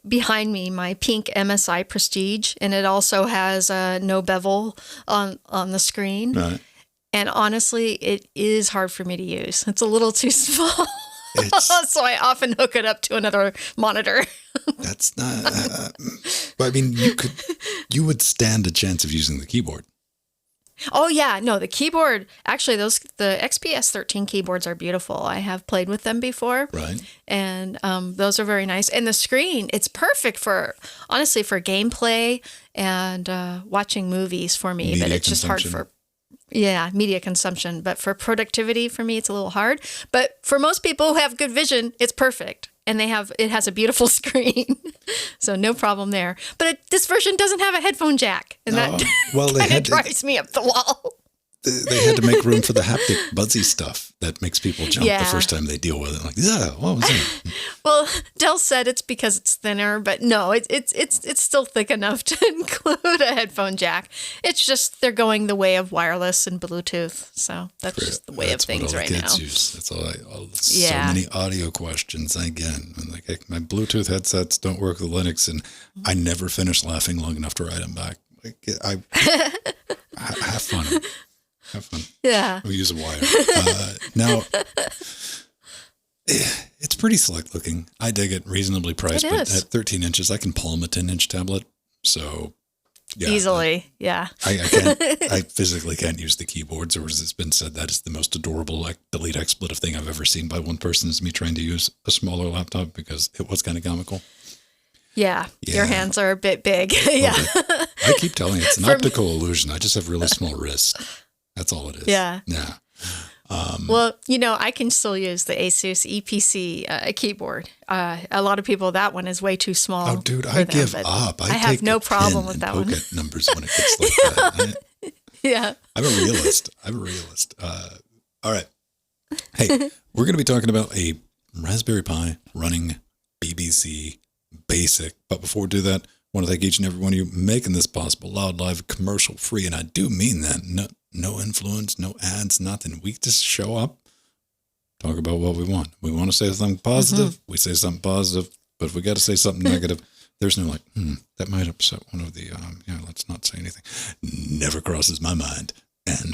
behind me, my pink MSI Prestige, and it also has no bevel on the screen. Right. And honestly, it is hard for me to use. It's a little too small. So I often hook it up to another monitor. That's not. But I mean, you would stand a chance of using the keyboard. Oh yeah, no, the keyboard. Actually, the XPS 13 keyboards are beautiful. I have played with them before, right? And those are very nice. And the screen, it's perfect for gameplay and watching movies for me. But it's just hard for. Yeah, media consumption. But for productivity, for me, it's a little hard. But for most people who have good vision, it's perfect. And it has a beautiful screen. So no problem there. But this version doesn't have a headphone jack. And that kind of drives me up the wall. They had to make room for the haptic buzzy stuff that makes people jump the first time they deal with it. Like, what was it? Well, Dell said it's because it's thinner, but no, it's still thick enough to include a headphone jack. It's just they're going the way of wireless and Bluetooth, so that's just the way of things right now. That's all. So many audio questions I get. Like, my Bluetooth headsets don't work with Linux, and I never finish laughing long enough to write them back. Like, have fun. Have fun. Yeah. We'll use a wire. Now, it's pretty slick looking. I dig it. Reasonably priced, but at 13 inches, I can palm a 10-inch tablet. So Yeah, easily. Yeah. I can't. I physically can't use the keyboards, or as it's been said, that is the most adorable like delete expletive thing I've ever seen by one person. Is me trying to use a smaller laptop because it was kind of comical. Yeah. Yeah. Your hands are a bit big. Yeah. I keep telling you, it's an optical illusion. I just have really small wrists. That's all it is. Yeah. Yeah. Well, I can still use the Asus EPC keyboard. A lot of people, that one is way too small. Oh, dude, for I them, give but up. I have take no a problem pen with and that poke one. at numbers when it gets like that. Yeah. I'm a realist. All right. Hey, we're going to be talking about a Raspberry Pi running BBC Basic. But before we do that, I want to thank each and every one of you making this possible, loud, live, commercial free. And I do mean that. No influence, no ads, nothing. We just show up, talk about what we want. We want to say something positive. We say something positive. But if we got to say something negative, there's no like, that might upset one of the, let's not say anything. Never crosses my mind. And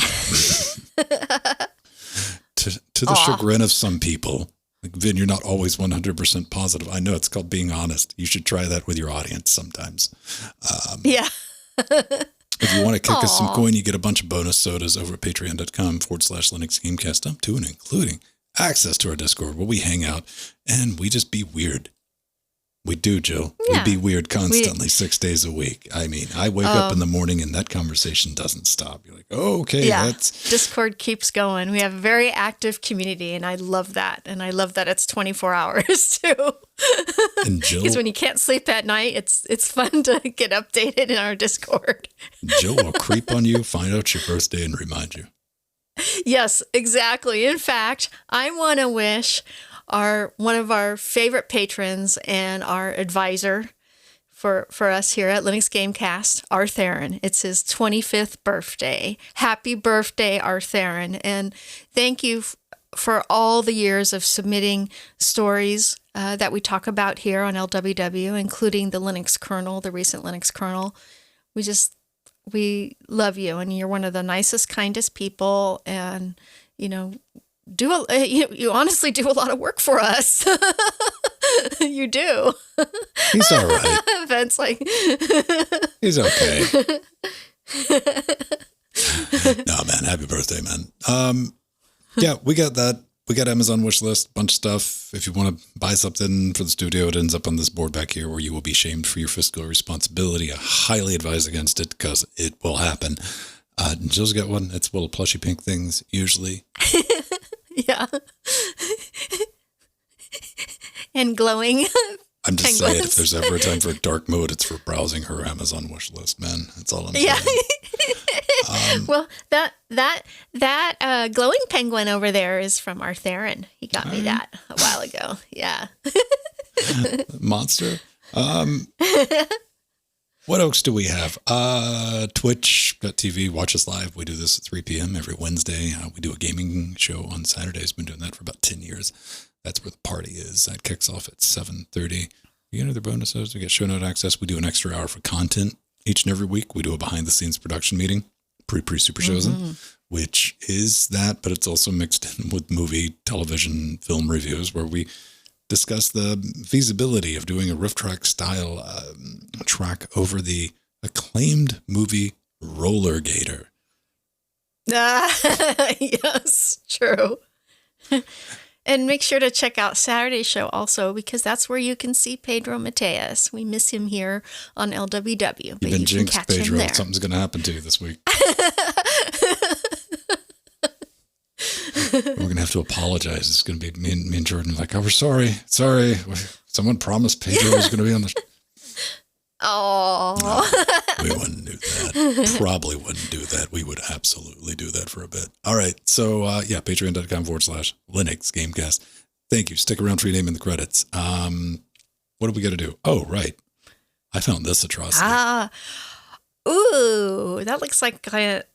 to the chagrin of some people, like, Vin, you're not always 100% positive. I know, it's called being honest. You should try that with your audience sometimes. Yeah. If you want to kick us some coin, you get a bunch of bonus sodas over at patreon.com/Linux Gamecast up to and including access to our Discord where we hang out and we just be weird. We do, Jill. Yeah. We be weird constantly 6 days a week. I mean, I wake up in the morning and that conversation doesn't stop. You're like, oh, okay, that's... Discord keeps going. We have a very active community, and I love that. And I love that it's 24 hours, too. And Jill... Because when you can't sleep at night, it's fun to get updated in our Discord. Jill will creep on you, find out your birthday, and remind you. Yes, exactly. In fact, I want to wish one of our favorite patrons and our advisor for us here at Linux Gamecast, Artheron. It's his 25th birthday. Happy birthday, Artheron. And thank you for all the years of submitting stories that we talk about here on LWW, including the Linux kernel, the recent Linux kernel. We love you, and you're one of the nicest, kindest people, and, you honestly do a lot of work for us. You do. He's all right. Ben's like... He's okay. No, man, happy birthday, man. Yeah, we got that. We got Amazon wish list, bunch of stuff. If you want to buy something for the studio, it ends up on this board back here where you will be shamed for your fiscal responsibility. I highly advise against it because it will happen. Jill's got one. It's little plushy pink things, usually. Yeah. And glowing. I'm just penguins. saying, if there's ever a time for dark mode, it's for browsing her Amazon wish list, man. That's all I'm saying. Well, that glowing penguin over there is from Artheron. He got me that a while ago. Yeah. Monster. What else do we have? Twitch.tv, watch us live. We do this at 3 p.m. every Wednesday. We do a gaming show on Saturdays. Been doing that for about 10 years. That's where the party is. That kicks off at 7:30. You get other bonuses. We get show note access. We do an extra hour for content each and every week. We do a behind-the-scenes production meeting, pre-super chosen, which is that, but it's also mixed in with movie, television, film reviews where we discuss the feasibility of doing a riff track style track over the acclaimed movie Roller Gator. Yes, true. And make sure to check out Saturday's show also, because that's where you can see Pedro Mateus. We miss him here on LWW. You've been jinxed, Pedro. Something's going to happen to you this week. We're going to have to apologize. It's going to be me and Jordan like, oh, we're sorry. Sorry. Someone promised Pedro was going to be on the Oh, no, we wouldn't do that. Probably wouldn't do that. We would absolutely do that for a bit. All right. So, patreon.com/Linux Gamecast. Thank you. Stick around for your name in the credits. What do we got to do? Oh, right. I found this atrocity. Ooh, that looks like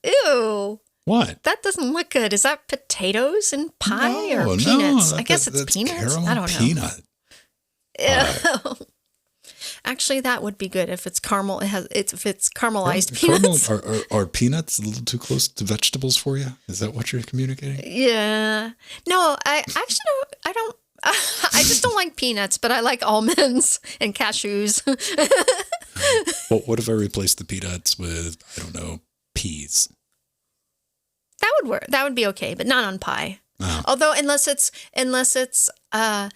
ew. What? That doesn't look good. Is that potatoes and pie or peanuts? No, I guess it's peanuts. I don't know. Peanut. Actually, that would be good if it's caramel. If it's caramelized peanuts. Are peanuts a little too close to vegetables for you? Is that what you're communicating? Yeah. No, I just don't like peanuts, but I like almonds and cashews. Well, what if I replaced the peanuts with, I don't know, peas? That would work. That would be okay, but not on pie. Oh. Although, unless it's a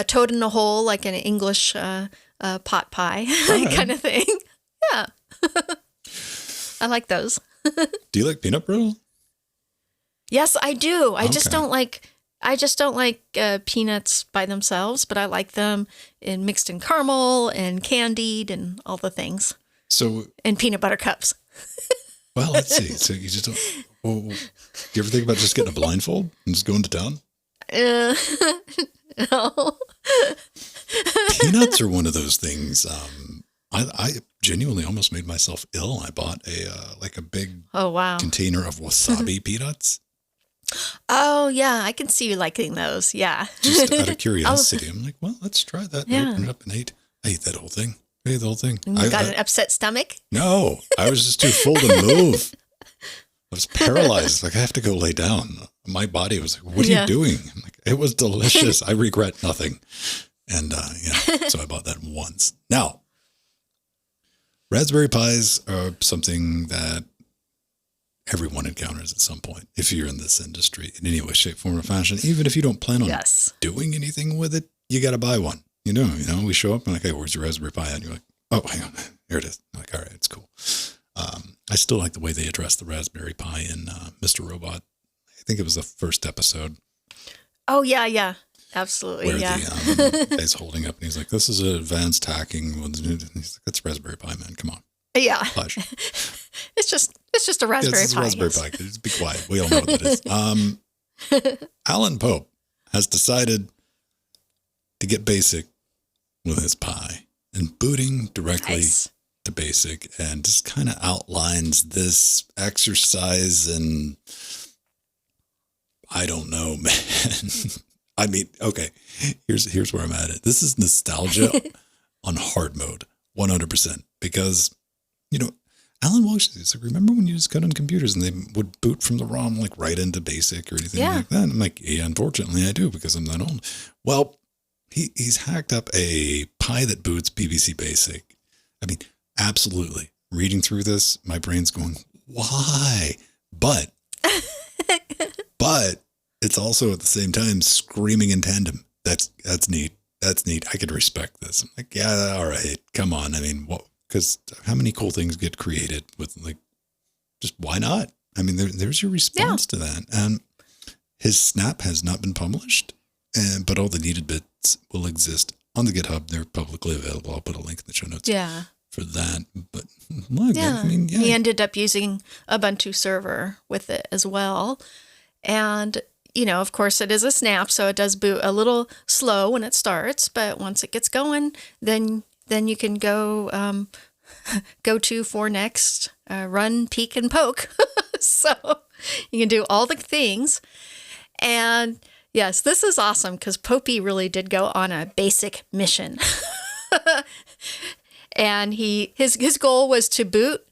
toad in a hole, like an English pot pie Right. kind of thing. Yeah, I like those. Do you like peanut brittle? Yes, I do. I just Okay. don't like. Peanuts by themselves, but I like them mixed in caramel and candied and all the things, So, and peanut butter cups. well, let's see. So you just don't. Well, do you ever think about just getting a blindfold and just going to town? No. Peanuts are one of those things. I genuinely almost made myself ill. I bought a big Oh wow. container of wasabi peanuts Oh yeah, I can see you liking those. Yeah. just out of curiosity. I'm like, well, let's try that. Yeah. I opened it up and ate. I ate that whole thing. I ate the whole thing. You got an upset stomach? No, I was just too full to move. I was paralyzed. Like, I have to go lay down. My body was like, what are you doing? I'm like, it was delicious. I regret nothing. And so I bought that once. Now, raspberry pies are something that everyone encounters at some point if you're in this industry in any way, shape, form, or fashion. Even if you don't plan on doing anything with it, you got to buy one. You know, we show up and like, hey, where's your raspberry pi? And you're like, oh, hang on, here it is. I'm like, all right, it's cool. I still like the way they address the raspberry pi in Mr. Robot. I think it was the first episode. Oh yeah, absolutely. Where Yeah. the guy's holding up and he's like, this is advanced hacking. He's like, that's Raspberry Pi, man. Come on. Yeah. Flash. It's just a raspberry It's a pi. Raspberry Pi. Just be quiet. We all know what that is. Alan Pope has decided to get basic with his Pi and booting directly to basic, and just kind of outlines this exercise. And I don't know, man. I mean, okay, here's where I'm at it. This is nostalgia on hard mode, 100%. Because, Alan Walsh, he's like, remember when you just cut on computers and they would boot from the ROM like right into basic or anything like that? And I'm like, yeah, unfortunately I do because I'm that old. Well, he's hacked up a Pi that boots BBC Basic. I mean, absolutely. Reading through this, my brain's going, why? But it's also at the same time screaming in tandem. That's neat. That's neat. I could respect this. I'm like, yeah, all right. Come on. I mean, what? Because how many cool things get created with like, just why not? I mean, there's your response to that. And his snap has not been published, but all the needed bits will exist on the GitHub. They're publicly available. I'll put a link in the show notes for that. But look, I mean, he ended up using Ubuntu server with it as well. And, of course it is a snap, so it does boot a little slow when it starts, but once it gets going, then you can go to for next, run, peek, and poke. So you can do all the things. And yes, this is awesome because Popey really did go on a basic mission. And his goal was to boot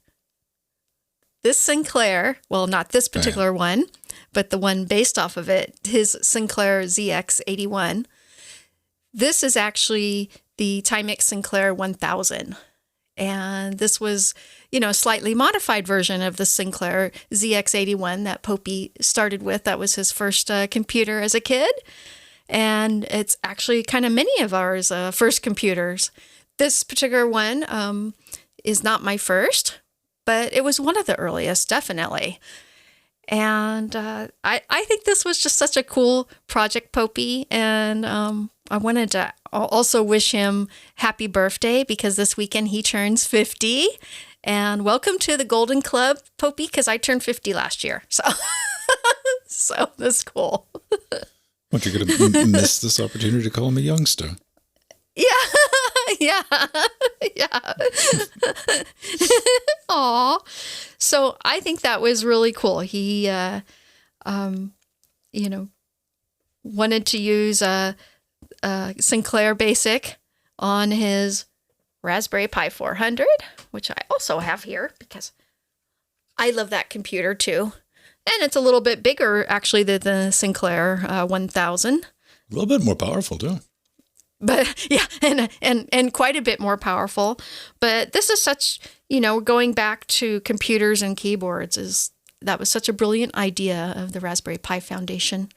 this Sinclair, well, not this particular one, but the one based off of it, his Sinclair ZX81. This is actually the Timex Sinclair 1000. And this was, a slightly modified version of the Sinclair ZX81 that Popey started with. That was his first computer as a kid. And it's actually kind of many of ours first computers. This particular one is not my first, but it was one of the earliest, definitely. And I think this was just such a cool project, Popey. And I wanted to also wish him happy birthday because this weekend he turns 50. And welcome to the Golden Club, Popey, because I turned 50 last year. So that's cool. What, you're going to miss this opportunity to call him a youngster? Yeah. Aw. So I think that was really cool. He, wanted to use Sinclair Basic on his Raspberry Pi 400, which I also have here because I love that computer too. And it's a little bit bigger, actually, than the Sinclair 1000. A little bit more powerful, too. But yeah, and quite a bit more powerful. But this is such, going back to computers and keyboards, that was such a brilliant idea of the Raspberry Pi Foundation.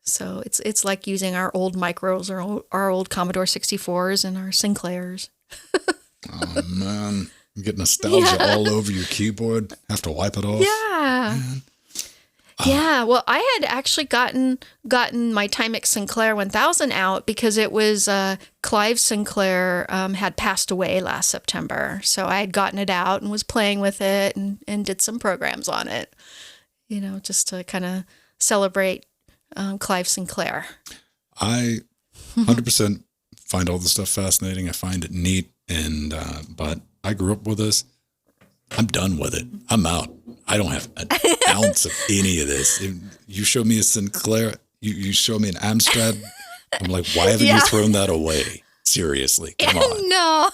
So it's like using our old micros or our old Commodore 64s and our Sinclairs. Oh man, you get nostalgia all over your keyboard. Have to wipe it off. Yeah. Man. Yeah, well, I had actually gotten my Timex Sinclair 1000 out because it was Clive Sinclair had passed away last September. So I had gotten it out and was playing with it and did some programs on it, just to kind of celebrate Clive Sinclair. I 100% find all this stuff fascinating. I find it neat, but I grew up with this. I'm done with it. I'm out. I don't have an ounce of any of this. You show me a Sinclair, you show me an Amstrad. I'm like, why haven't you thrown that away? Seriously, come on. No.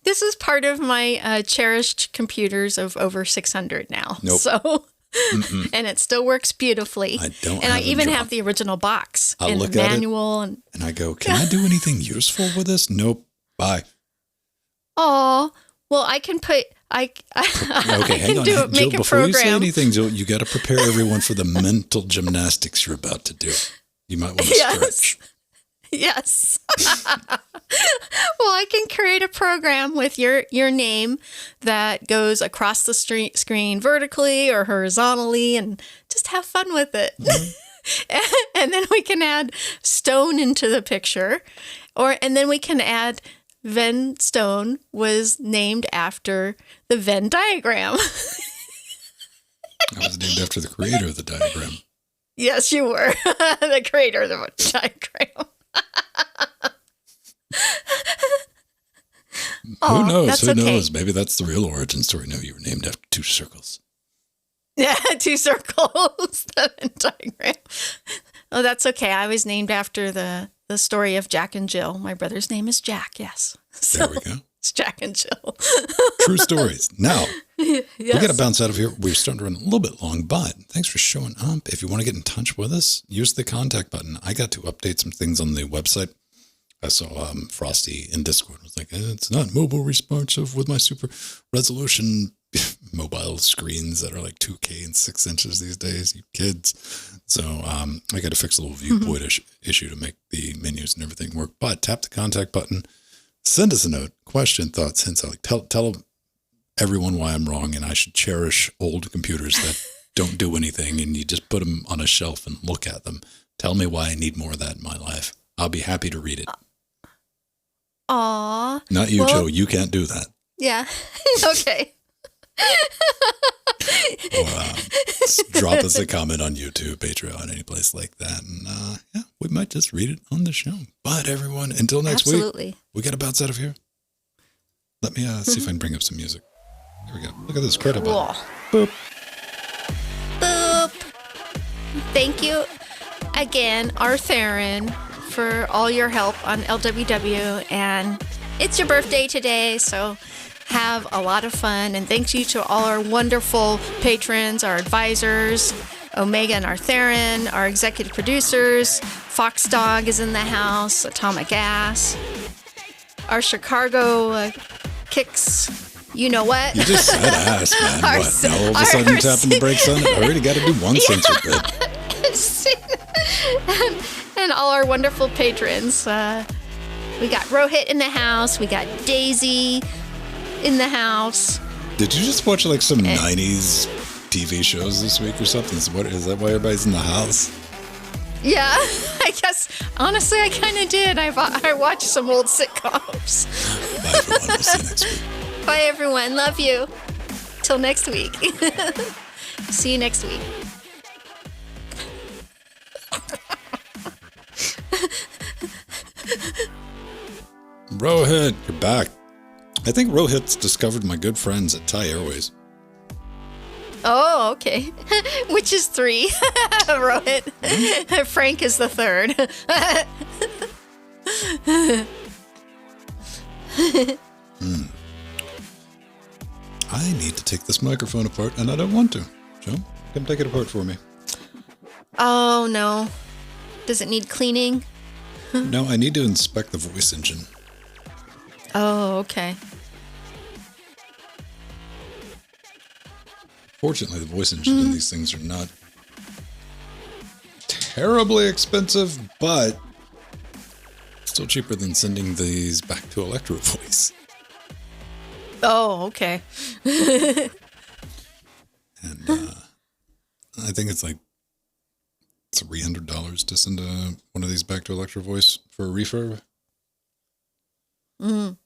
This is part of my cherished computers of over 600 now. Nope. So, and it still works beautifully. I don't. And I even have the original box and the manual. And I go, can I do anything useful with this? Nope. Bye. Oh. Well, I can put, okay, hang on. Joe, before you say anything, Joe, you got to prepare everyone for the mental gymnastics you're about to do. You might want to stretch. Yes. Well, I can create a program with your name that goes across the screen vertically or horizontally and just have fun with it. Mm-hmm. And then we can add Stone into the picture, and then we can add Venn Stone was named after the Venn diagram. I was named after the creator of the diagram. Yes, you were. The creator of the diagram. Who knows? Who knows? Maybe that's the real origin story. No, you were named after two circles. Yeah, two circles. The Venn diagram. Oh, that's okay. I was named after the story of Jack and Jill. My brother's name is Jack, yes. So there we go. It's Jack and Jill. True stories. Now, yes. We got to bounce out of here. We're starting to run a little bit long, but thanks for showing up. If you want to get in touch with us, use the contact button. I got to update some things on the website. I saw Frosty in Discord was like, it's not mobile responsive with my super resolution mobile screens that are like 2K and 6 inches these days, you kids. So I got to fix a little viewport issue to make the menus and everything work. But tap the contact button, send us a note, question, thoughts, hints. Like tell everyone why I'm wrong and I should cherish old computers that don't do anything and you just put them on a shelf and look at them. Tell me why I need more of that in my life. I'll be happy to read it. Aw. Not you, Joe. You can't do that. Yeah. Okay. Or, drop us a comment on YouTube, Patreon, any place like that. And yeah, we might just read it on the show. But everyone, until next week, we got to bounce out of here. Let me see if I can bring up some music. Here we go. Look at this credit button. Boop. Boop. Thank you again, Arthurian, for all your help on LWW. And it's your birthday today, so have a lot of fun. And thank you to all our wonderful patrons, our advisors, Omega and Arthurian, our executive producers. Fox Dog is in the house, Atomic Ass, our Chicago Kicks. You know what? You just said ass, man. What? Now all of a sudden you tapping the brakes on it? I already got to do one censor bit. And all our wonderful patrons. We got Rohit in the house. We got Daisy in the house. Did you just watch like some 90s TV shows this week or something? Is that why everybody's in the house? Yeah, I guess, honestly, I kind of did. I watched some old sitcoms. Bye, everyone. We'll see you next week. Bye, everyone. Love you. Till next week. See you next week. Rohit, you're back. I think Rohit's discovered my good friends at Thai Airways. Oh, okay. Which is 3. Rohit. Mm-hmm. Frank is the 3rd. I need to take this microphone apart, and I don't want to. Joe, come take it apart for me. Oh, no. Does it need cleaning? No, I need to inspect the voice engine. Oh, okay. Fortunately, the voice engine in these things are not terribly expensive, but still cheaper than sending these back to Electro Voice. Oh, okay. And I think it's like $300 to send one of these back to Electro Voice for a refurb. You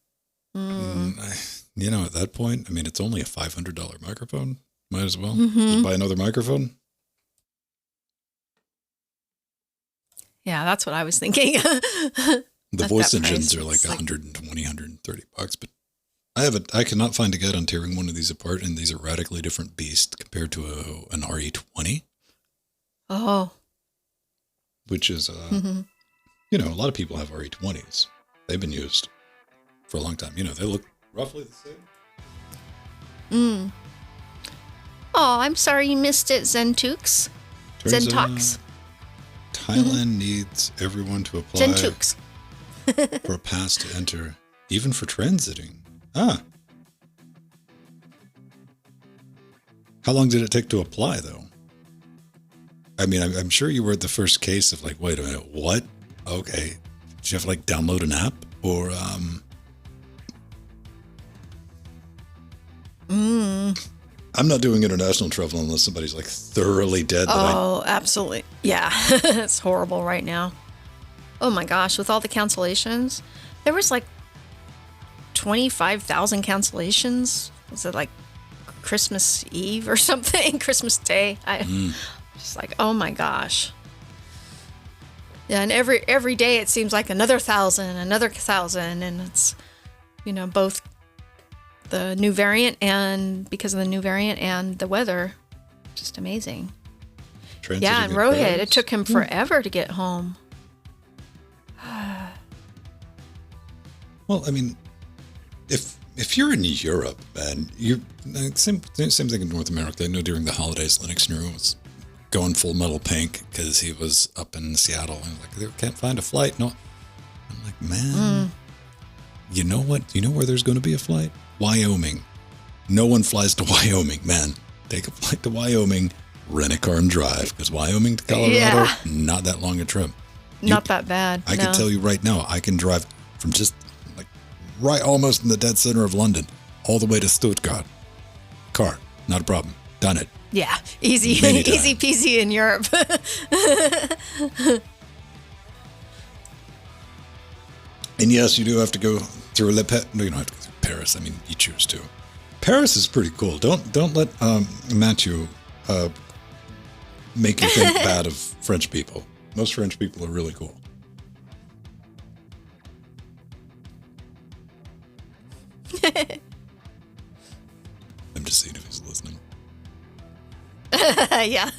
know, at that point, I mean, it's only a $500 microphone. Might as well just buy another microphone. Yeah, that's what I was thinking. The voice engines are like 120, 130 bucks, but I cannot find a guide on tearing one of these apart, and these are radically different beasts compared to an RE20. Oh. Which is, you know, a lot of people have RE20s. They've been used for a long time. You know, they look roughly the same. Oh, I'm sorry you missed it, Zentux. Zentox. Thailand needs everyone to apply Zentux. for a pass to enter, even for transiting. Ah. How long did it take to apply, though? I mean, I'm sure you were at the first case of like, wait a minute, what? Okay. Did you have to like download an app or, I'm not doing international travel unless somebody's like thoroughly dead. Absolutely. Yeah. It's horrible right now. Oh my gosh. With all the cancellations, there was like 25,000 cancellations. Was it like Christmas Eve or something? Christmas Day. Just like, oh my gosh. Yeah. And every day it seems like another 1,000. And it's, you know, both the new variant and because of the new variant and the weather, just amazing. Yeah, and Rohit, it took him forever to get home. Well, I mean, if you're in Europe, man, you same thing in North America. I know during the holidays, Linux Nero was going Full Metal Pink because he was up in Seattle and like they can't find a flight. No, I'm like, man, you know what? You know where there's going to be a flight? Wyoming. No one flies to Wyoming, man. Take a flight to Wyoming, rent a car and drive, because Wyoming to Colorado, not that long a trip. Not that bad. I can tell you right now, I can drive from just like right almost in the dead center of London all the way to Stuttgart. Car, not a problem. Done it. Yeah, easy, easy peasy in Europe. And yes, you do have to go through No, you don't have to go through Paris. I mean, you choose to. Paris is pretty cool. Don't let Matthew make you think bad of French people. Most French people are really cool. I'm just seeing if he's listening. Yeah.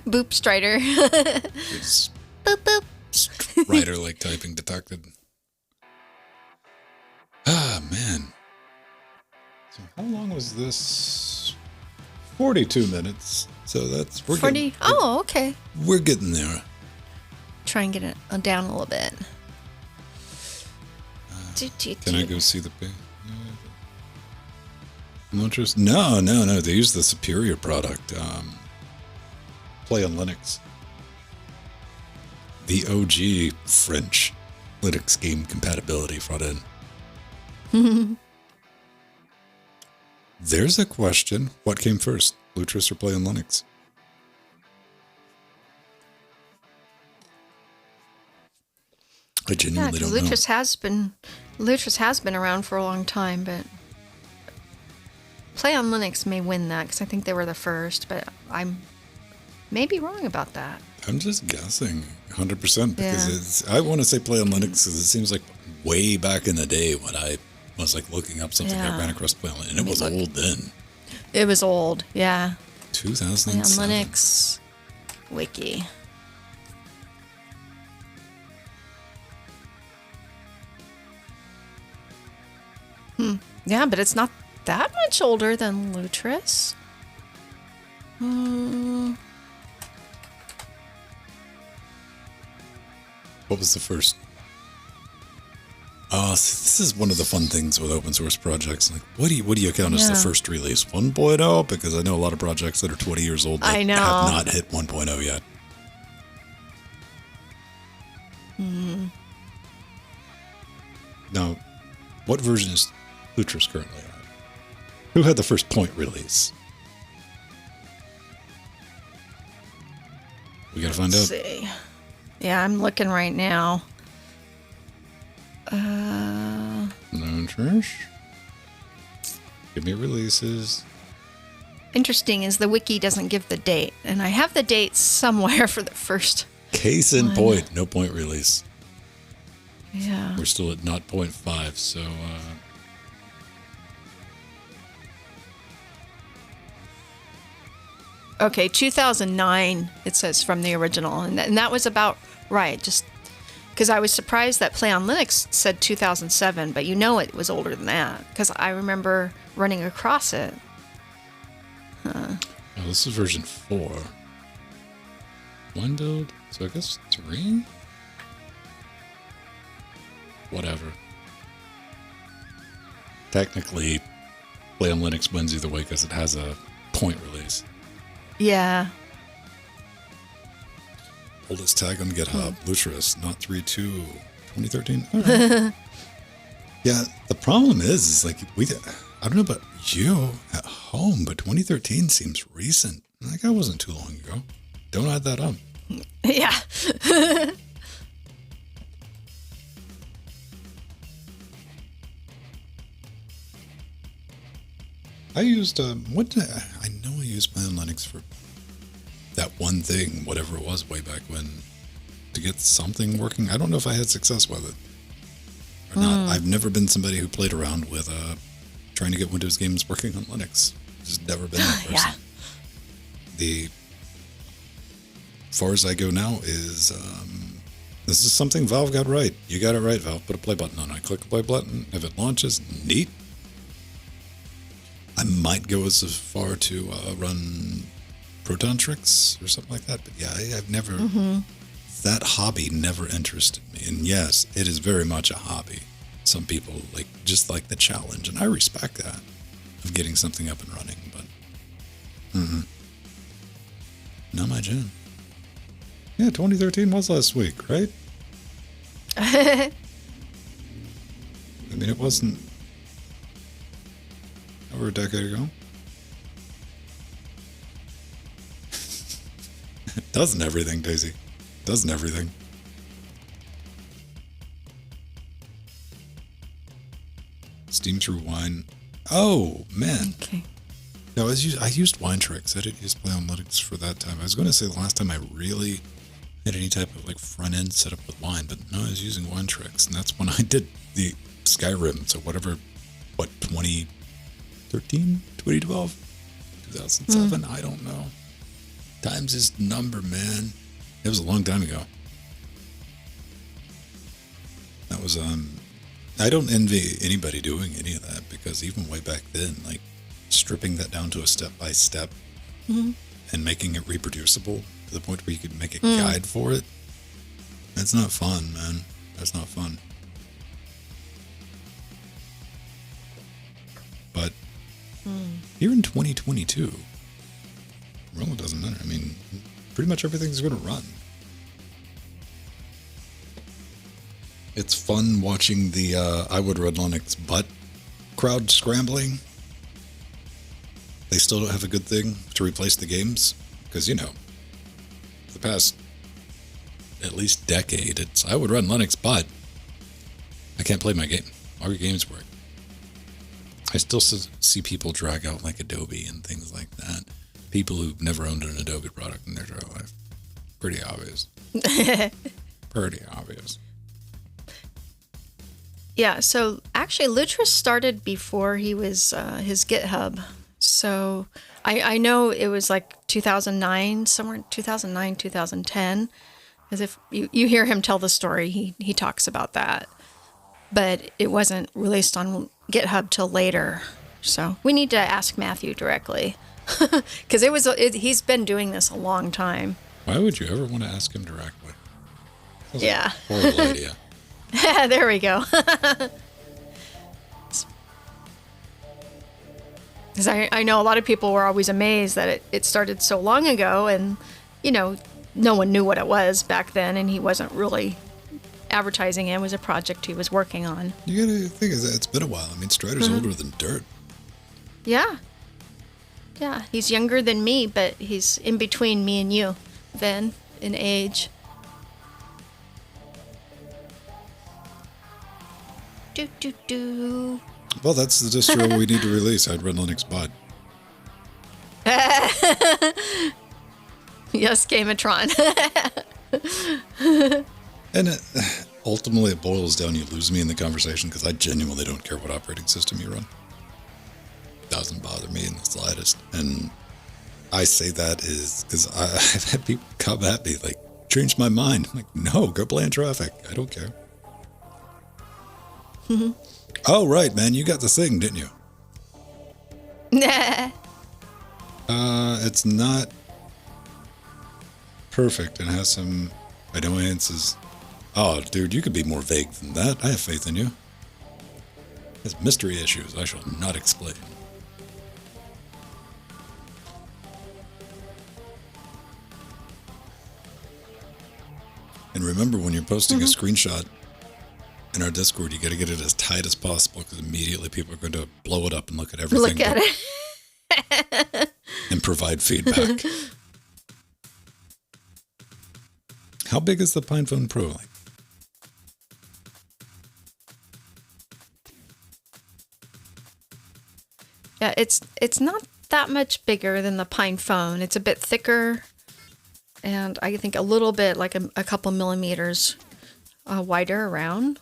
Boop Strider. Boop boop. Strider like typing detected. Ah, man. So how long was this? 42 minutes. So that's... 40? Okay. We're getting there. Try and get it down a little bit. Can I go see the page? No. They use the superior product. Play on Linux. The OG French Linux game compatibility brought in. There's a question. What came first? Lutris or Play on Linux? I genuinely don't know. Lutris has been around for a long time, but Play on Linux may win that because I think they were the first, but I may be wrong about that. I'm just guessing 100% because I want to say Play on Linux because it seems like way back in the day when I was like looking up something I ran across Play on Linux, and it was old then. It was old, yeah. 2007. Play on Linux wiki. Yeah, but it's not that much older than Lutris. What was the first? This is one of the fun things with open source projects. Like, what do you count as the first release? 1.0? Because I know a lot of projects that are 20 years old that have not hit 1.0 yet. Now, what version is Lutris currently on? Who had the first point release? We gotta find out. See. Yeah, I'm looking right now. No trash. Give me releases. Interesting is the wiki doesn't give the date, and I have the date somewhere for the first. Case in point, no point release. Yeah. We're still at 0.5, so Okay, 2009, it says from the original, and that was about right, just because I was surprised that Play on Linux said 2007, but it was older than that, because I remember running across it. Oh, this is version 4. One build, so I guess 3? Whatever. Technically, Play on Linux wins either way because it has a point release. Yeah. Oldest tag on GitHub, Lutris, not 3.2, 2013. All right. Yeah, the problem is like I don't know about you at home, but 2013 seems recent. Like that wasn't too long ago. Don't add that up. Yeah. I used I know I used Play on Linux for that one thing, whatever it was way back when, to get something working. I don't know if I had success with it or not. I've never been somebody who played around with trying to get Windows games working on Linux. Just never been that person. Yeah. As far as I go now is this is something Valve got right. You got it right, Valve. Put a play button on. I click the play button. If it launches, neat. I might go as far to run Proton Tricks or something like that. But yeah, I've never, that hobby never interested me. And yes, it is very much a hobby. Some people just like the challenge, and I respect that, of getting something up and running, but not my jam. Yeah, 2013 was last week, right? I mean, it wasn't over a decade ago. Doesn't everything, Daisy? Doesn't everything? Steam through Wine. Oh, man. Okay. No, I used Wine Tricks. I didn't use Play on Linux for that time. I was going to say the last time I really had any type of front end set up with Wine, but no, I was using Wine Tricks, and that's when I did the Skyrim. So 2013, 2012, 2007, I don't know. Time's just number, man. It was a long time ago. That was, I don't envy anybody doing any of that, because even way back then, stripping that down to a step-by-step and making it reproducible to the point where you could make a guide for it, that's not fun, man. That's not fun. But here in 2022, well, it doesn't matter. I mean, pretty much everything's going to run. It's fun watching the I would run Linux but crowd scrambling. They still don't have a good thing to replace the games, because, the past at least decade, it's I would run Linux, but I can't play my game. All your games work. I still see people drag out Adobe and things like that. People who've never owned an Adobe product in their entire life. Pretty obvious. Pretty obvious. Yeah, so actually Lutris started before he was his GitHub. So I know it was 2009, somewhere 2009, 2010. As if you hear him tell the story, he talks about that. But it wasn't released on GitHub till later. So we need to ask Matthew directly. Because he's been doing this a long time. Why would you ever want to ask him directly? That's Yeah. a horrible idea. There we go. Because I know a lot of people were always amazed that it started so long ago, and, no one knew what it was back then, and he wasn't really advertising it. It was a project he was working on. You gotta think, it's been a while. I mean, Strider's older than dirt. Yeah. Yeah, he's younger than me, but he's in between me and you, then, in age. Do, do, do. Well, that's the distro we need to release. I'd run Linux bot. Yes, Gamatron. And ultimately, it boils down, you lose me in the conversation because I genuinely don't care what operating system you run. Doesn't bother me in the slightest. And I say that is because I've had people come at me like, change my mind. I'm like, no, go play in traffic. I don't care. Oh, right, man. You got the thing, didn't you? Nah. It's not perfect and has some annoyances. Oh, dude, you could be more vague than that. I have faith in you. It has mystery issues I shall not explain. And remember, when you're posting a screenshot in our Discord, you got to get it as tight as possible because immediately people are going to blow it up and look at everything. Look at it. And provide feedback. How big is the PinePhone Pro? Like? Yeah, it's not that much bigger than the PinePhone. It's a bit thicker, and I think a little bit, like a couple millimeters wider around.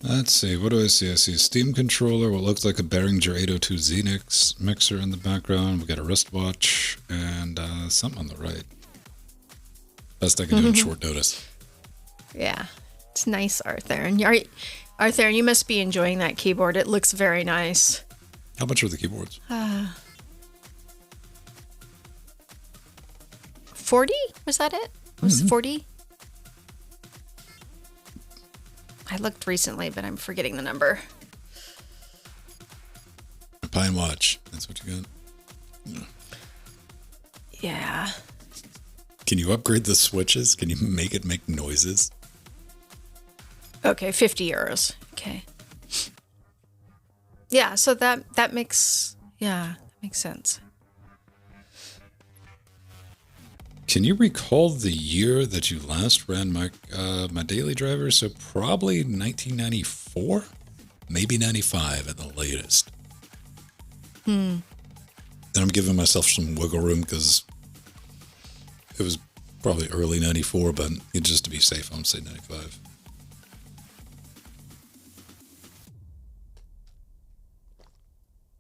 Let's see, what do I see? I see a Steam controller, what looks like a Behringer 802 Xenix mixer in the background. We got a wristwatch and something on the right. Best I can do in short notice. Yeah, it's nice, Arthur. And Arthur, you must be enjoying that keyboard. It looks very nice. How much are the keyboards? 40? Was that it? Was 40? I looked recently, but I'm forgetting the number. A Pine Watch. That's what you got? Yeah. Can you upgrade the switches? Can you make it make noises? Okay, 50 euros. Okay. Yeah, so that makes sense. Can you recall the year that you last ran my daily driver? So probably 1994, maybe 95 at the latest. And I'm giving myself some wiggle room because it was probably early 94, but just to be safe, I'm say 95.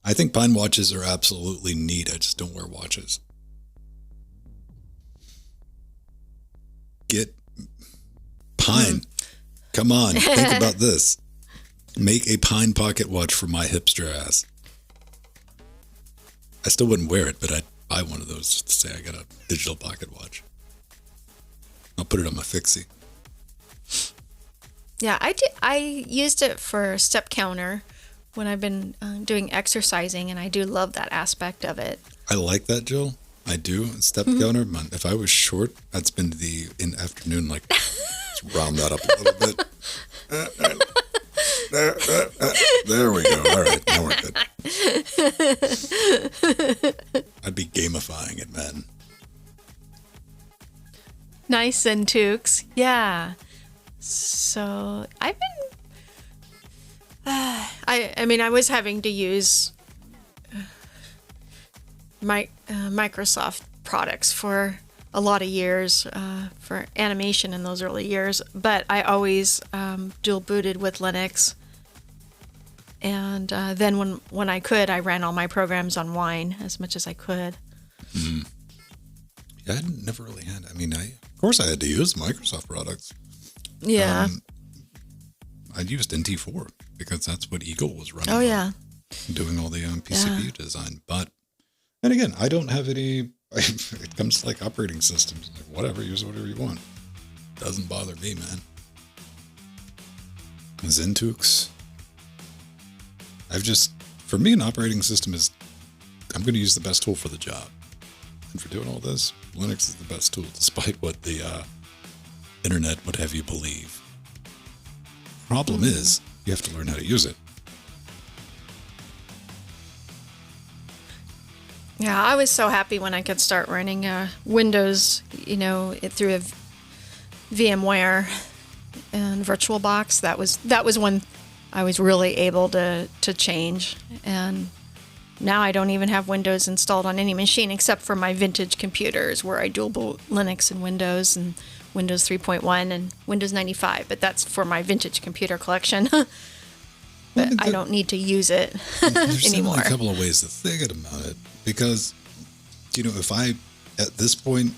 I think Pine watches are absolutely neat. I just don't wear watches. Get Pine. Come on, think about this. Make a Pine pocket watch for my hipster ass. I still wouldn't wear it, but I'd buy one of those just to say I got a digital pocket watch. I'll put it on my fixie. Yeah, I used it for step counter when I've been doing exercising, and I do love that aspect of it. I like that, Jill. I do. Step counter. Man, if I was short, I'd spend in afternoon like let's round that up a little bit. There we go. All right, now we're good. I'd be gamifying it, man. Nice and toques. Yeah. So I've been. I mean, I was having to use my Microsoft products for a lot of years for animation in those early years, but I always dual booted with Linux. And then when I could, I ran all my programs on Wine as much as I could. Mm. Yeah, I never really had. I mean, of course I had to use Microsoft products. Yeah. I used NT4 because that's what Eagle was running. Oh, yeah. Doing all the PCB design. But, and again, I don't have any It comes to like operating systems. Like, whatever, use whatever you want. Doesn't bother me, man. Zentukes. For me, an operating system is, I'm going to use the best tool for the job. And for doing all this, Linux is the best tool, despite what the internet would have you believe. Problem is, you have to learn how to use it. Yeah, I was so happy when I could start running Windows, through a VMware and VirtualBox. That was when I was really able to change. And now I don't even have Windows installed on any machine except for my vintage computers where I dual boot Linux and Windows 3.1 and Windows 95. But that's for my vintage computer collection. But I don't need to use it there's anymore. There's a couple of ways to think about it. Because, if I, at this point,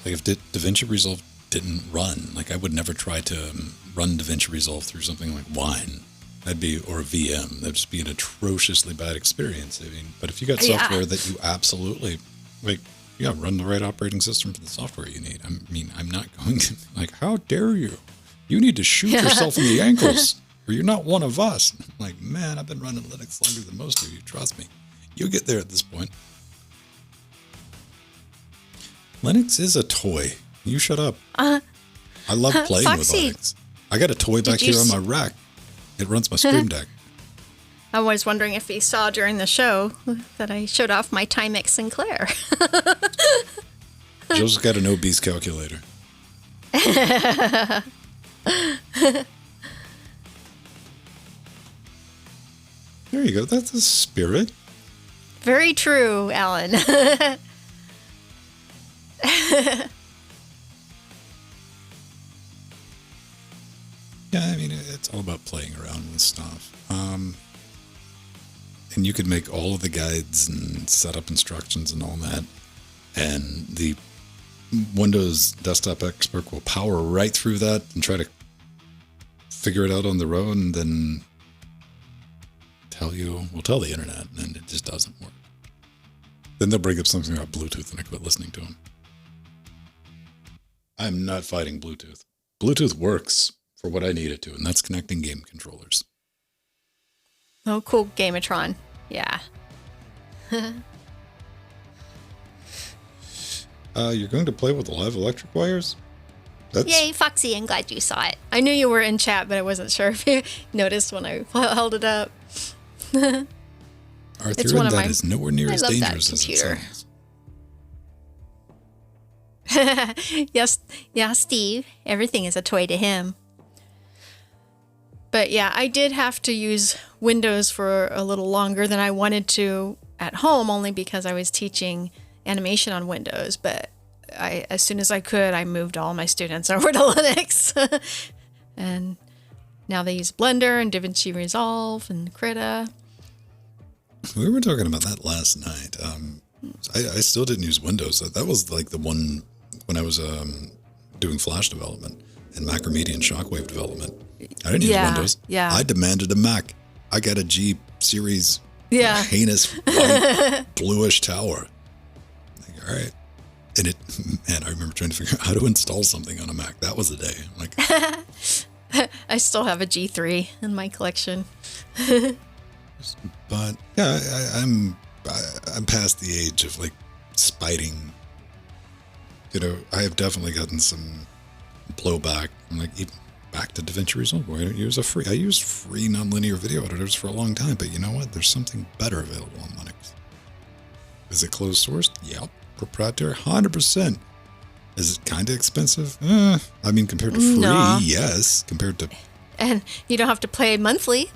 like if DaVinci Resolve didn't run, like I would never try to run DaVinci Resolve through something like Wine. Or a VM. That'd just be an atrociously bad experience. I mean, but if you got software that you absolutely, run the right operating system for the software you need. I'm not going to, how dare you? You need to shoot yourself in the ankles. Or you're not one of us. I'm like, man, I've been running Linux longer than most of you. Trust me. You'll get there at this point. Linux is a toy. You shut up. I love playing Foxy, with Linux. I got a toy back here on my rack. It runs my Stream Deck. I was wondering if you saw during the show that I showed off my Timex Sinclair. Jill's got an obese calculator. There you go. That's the spirit. Very true, Alan. Yeah, I mean, it's all about playing around with stuff. And you could make all of the guides and setup instructions and all that. And the Windows desktop expert will power right through that and try to figure it out on their own and then tell the internet, and it just doesn't work. Then they'll bring up something about Bluetooth and I quit listening to them. I'm not fighting Bluetooth. Bluetooth works for what I need it to, and that's connecting game controllers. Oh, cool. Gamatron. Yeah. You're going to play with the live electric wires? Yay, Foxy, I'm glad you saw it. I knew you were in chat, but I wasn't sure if you noticed when I held it up. Arthur, that is nowhere near as dangerous as it sounds. Yes, yeah, Steve. Everything is a toy to him. But yeah, I did have to use Windows for a little longer than I wanted to at home, only because I was teaching animation on Windows. But as soon as I could, I moved all my students over to Linux. And now they use Blender and DaVinci Resolve and Krita. We were talking about that last night. I still didn't use Windows. That was like the one when I was doing Flash development and Macromedia and Shockwave development. I didn't use Windows. Yeah. I demanded a Mac. I got a G series heinous white, bluish tower. Like, all right. And I remember trying to figure out how to install something on a Mac. That was the day. I'm like, I still have a G3 in my collection. But yeah, I'm past the age of like spiting. I have definitely gotten some blowback. I'm like, even back to DaVinci Resolve. Why don't you use I used free nonlinear video editors for a long time, but you know what? There's something better available on Linux. Is it closed sourced? Yep. Proprietary? 100%. Is it kind of expensive? I mean, compared to free, yes. Compared to... And you don't have to pay monthly.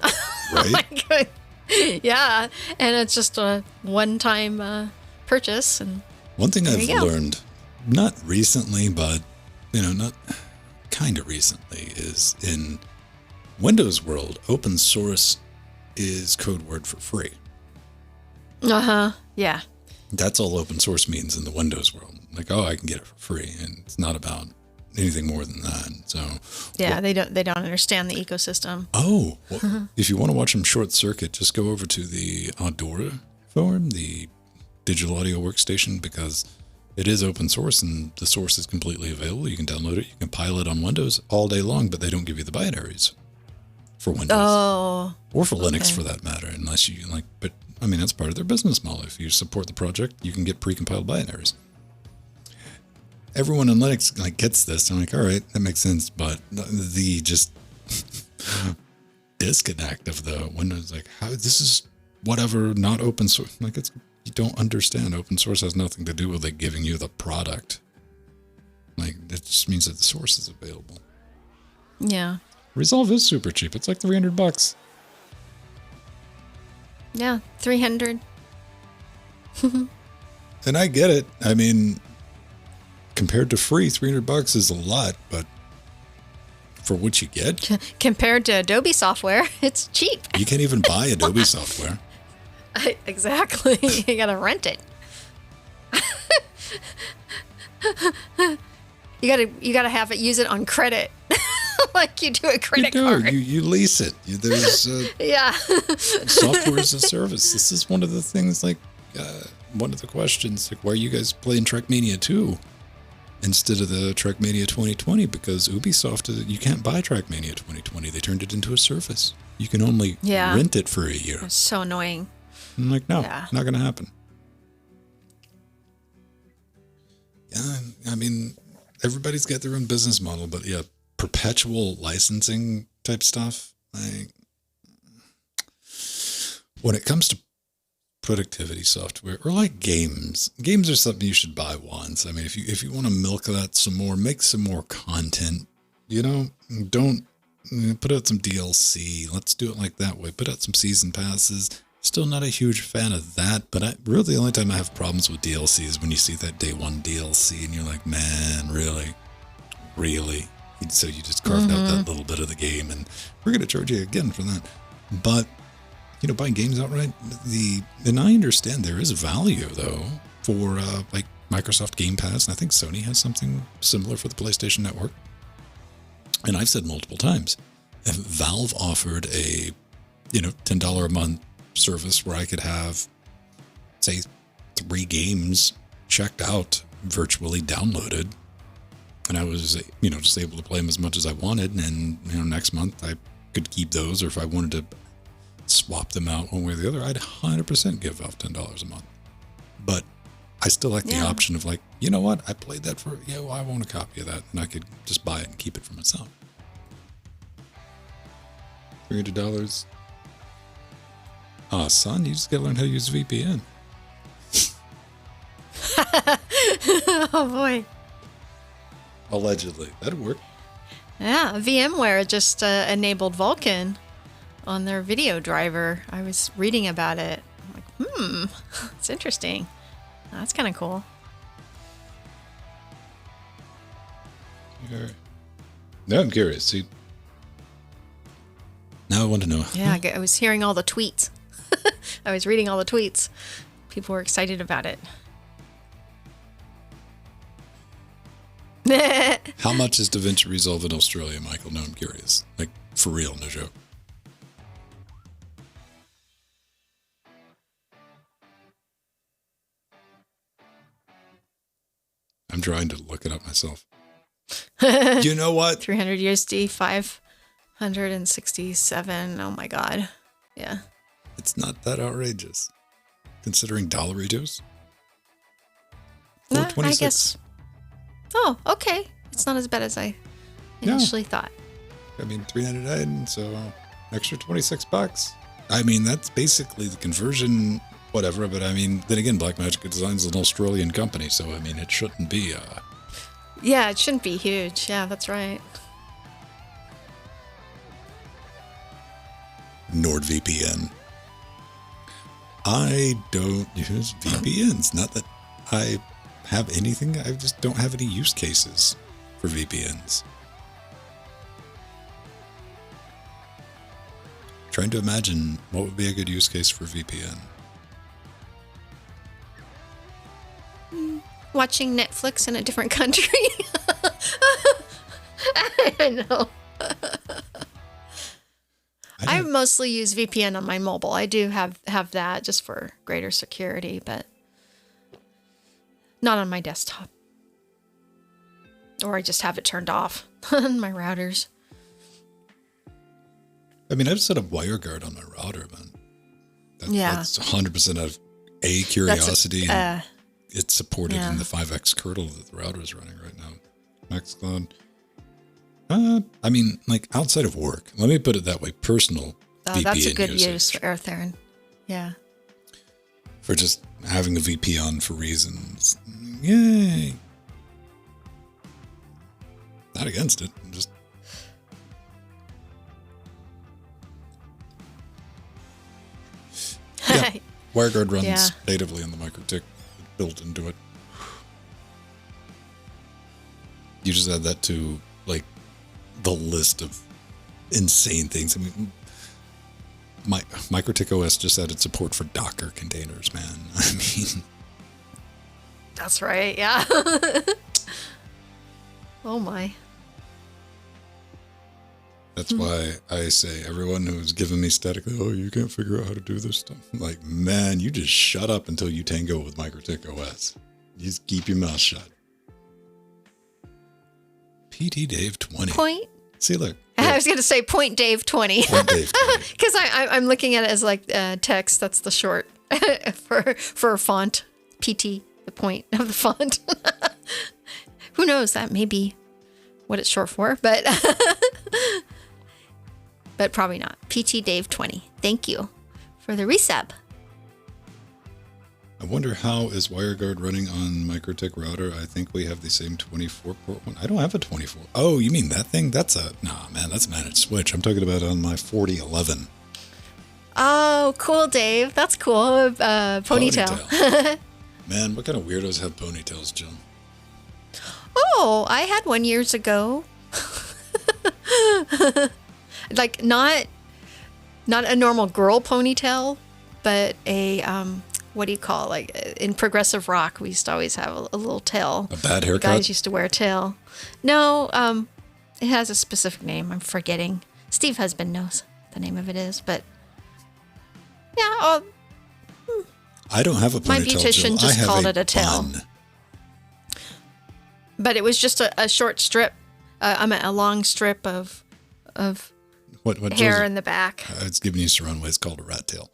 Right? Oh, yeah. And it's just a one-time purchase. And one thing I've learned, not recently, but, not kind of recently, is in Windows world, open source is code word for free. Yeah. That's all open source means in the Windows world. Like, I can get it for free, and it's not about anything more than that. So yeah, they don't understand the ecosystem. If you want to watch them short circuit, just go over to the Audora platform, the digital audio workstation, because it is open source and the source is completely available. You can download it. You can compile it on Windows all day long, but they don't give you the binaries for Windows. Oh. Or for Linux, for that matter, unless you like. But I mean, that's part of their business model. If you support the project, you can get pre-compiled binaries. Everyone in Linux like gets this. I'm like, all right, that makes sense. But the just disconnect of the Windows, like, how this is whatever, not open source. Like, it's, you don't understand. Open source has nothing to do with it giving you the product. Like, it just means that the source is available. Yeah. Resolve is super cheap. It's like $300. Yeah, 300. And I get it. I mean, compared to free, $300 is a lot, but for what you get, Compared to Adobe software, it's cheap. you can't even buy Adobe software. Exactly. You gotta rent it. You gotta have it, use it on credit. Like you do a credit card. You lease it. There's Yeah. software as a service. This is one of the things, like, one of the questions, like, why are you guys playing Trackmania 2 instead of the Trackmania 2020? Because Ubisoft, you can't buy Trackmania 2020. They turned it into a service. You can only rent it for a year. It's so annoying. I'm like, no, not going to happen. Yeah, I mean, everybody's got their own business model, but yeah, perpetual licensing type stuff. Like, when it comes to productivity software or like games are something you should buy once. I mean, if you want to milk that some more, make some more content, don't put out some DLC. Let's do it like that way. Put out some season passes. Still not a huge fan of that, but really the only time I have problems with DLC is when you see that day one DLC and you're like, man, really? So you just carved out that little bit of the game and we're going to charge you again for that. But, buying games outright, and I understand there is value though for like Microsoft Game Pass, and I think Sony has something similar for the PlayStation Network. And I've said multiple times, if Valve offered a, $10 a month service where I could have, say, 3 games checked out, virtually downloaded, and I was, just able to play them as much as I wanted, and, next month I could keep those, or if I wanted to swap them out one way or the other, I'd 100% give Valve $10 a month. But I still like the option of like, you know what, I played that for, I want a copy of that, and I could just buy it and keep it for myself. $300. Son, you just gotta learn how to use VPN. Oh boy. Allegedly. That'd work. Yeah, VMware just enabled Vulkan on their video driver. I was reading about it. I'm like, it's interesting. That's kind of cool. Now I'm curious. See, now I want to know. Yeah, I was hearing all the tweets. I was reading all the tweets. People were excited about it. How much is DaVinci Resolve in Australia, Michael? No, I'm curious. Like, for real, no joke. I'm trying to look it up myself. You know what? 300 USD, 567. Oh my God. Yeah. It's not that outrageous, considering $2. I guess. Oh, okay. It's not as bad as I initially thought. I mean, $309, so extra $26. I mean, that's basically the conversion, whatever. But I mean, then again, Blackmagic Design is an Australian company, so I mean, it shouldn't be. Yeah, it shouldn't be huge. Yeah, that's right. NordVPN. I don't use VPNs. Not that I have anything. I just don't have any use cases for VPNs. Trying to imagine what would be a good use case for VPN. Watching Netflix in a different country. I know. I I mostly use VPN on my mobile. I do have that just for greater security, but not on my desktop. Or I just have it turned off on my routers. I mean, I've set up WireGuard on my router, man. That's 100% out of curiosity. And it's supported in the 5x kernel that the router is running right now. Nextcloud. I mean, like outside of work, let me put it that way, personal VPN that's a good usage. use for Airtherin. Yeah. For just having a VP on for reasons. Yay. Not against it. I'm just... Yeah. WireGuard runs natively on the MikroTik. Built into it. You just add that to, like, the list of insane things. I mean, MikroTik OS just added support for Docker containers, man. I mean... That's right, yeah. Oh, my. That's why I say everyone who's giving me static, oh, you can't figure out how to do this stuff. I'm like, man, you just shut up until you tango with MikroTik OS. You just keep your mouth shut. PT Dave 20. Point. See, look. I was going to say Point Dave 20. Point Dave 20. Because I'm looking at it as like text. That's the short for a font. PT, the point of the font. Who knows? That may be what it's short for, but but probably not. PT Dave 20. Thank you for the resub. I wonder how is WireGuard running on MikroTik router. I think we have the same 24 port one. I don't have a 24. Oh, you mean that thing? That's a man. That's a managed switch. I'm talking about on my 4011. Oh, cool, Dave. That's cool. Ponytail. Man, what kind of weirdos have ponytails, Jill? Oh, I had one years ago. Like not a normal girl ponytail, but a what do you call it? Like in progressive rock, we used to always have a little tail. A bad haircut? Guys used to wear a tail. No, it has a specific name. I'm forgetting. Steve Husband knows what the name of it is, but yeah. I don't have a ponytail. My beautician just called it a tail. Bun. But it was just a short strip. A long strip of what hair in the back. It's giving you some runway. It's called a rat tail.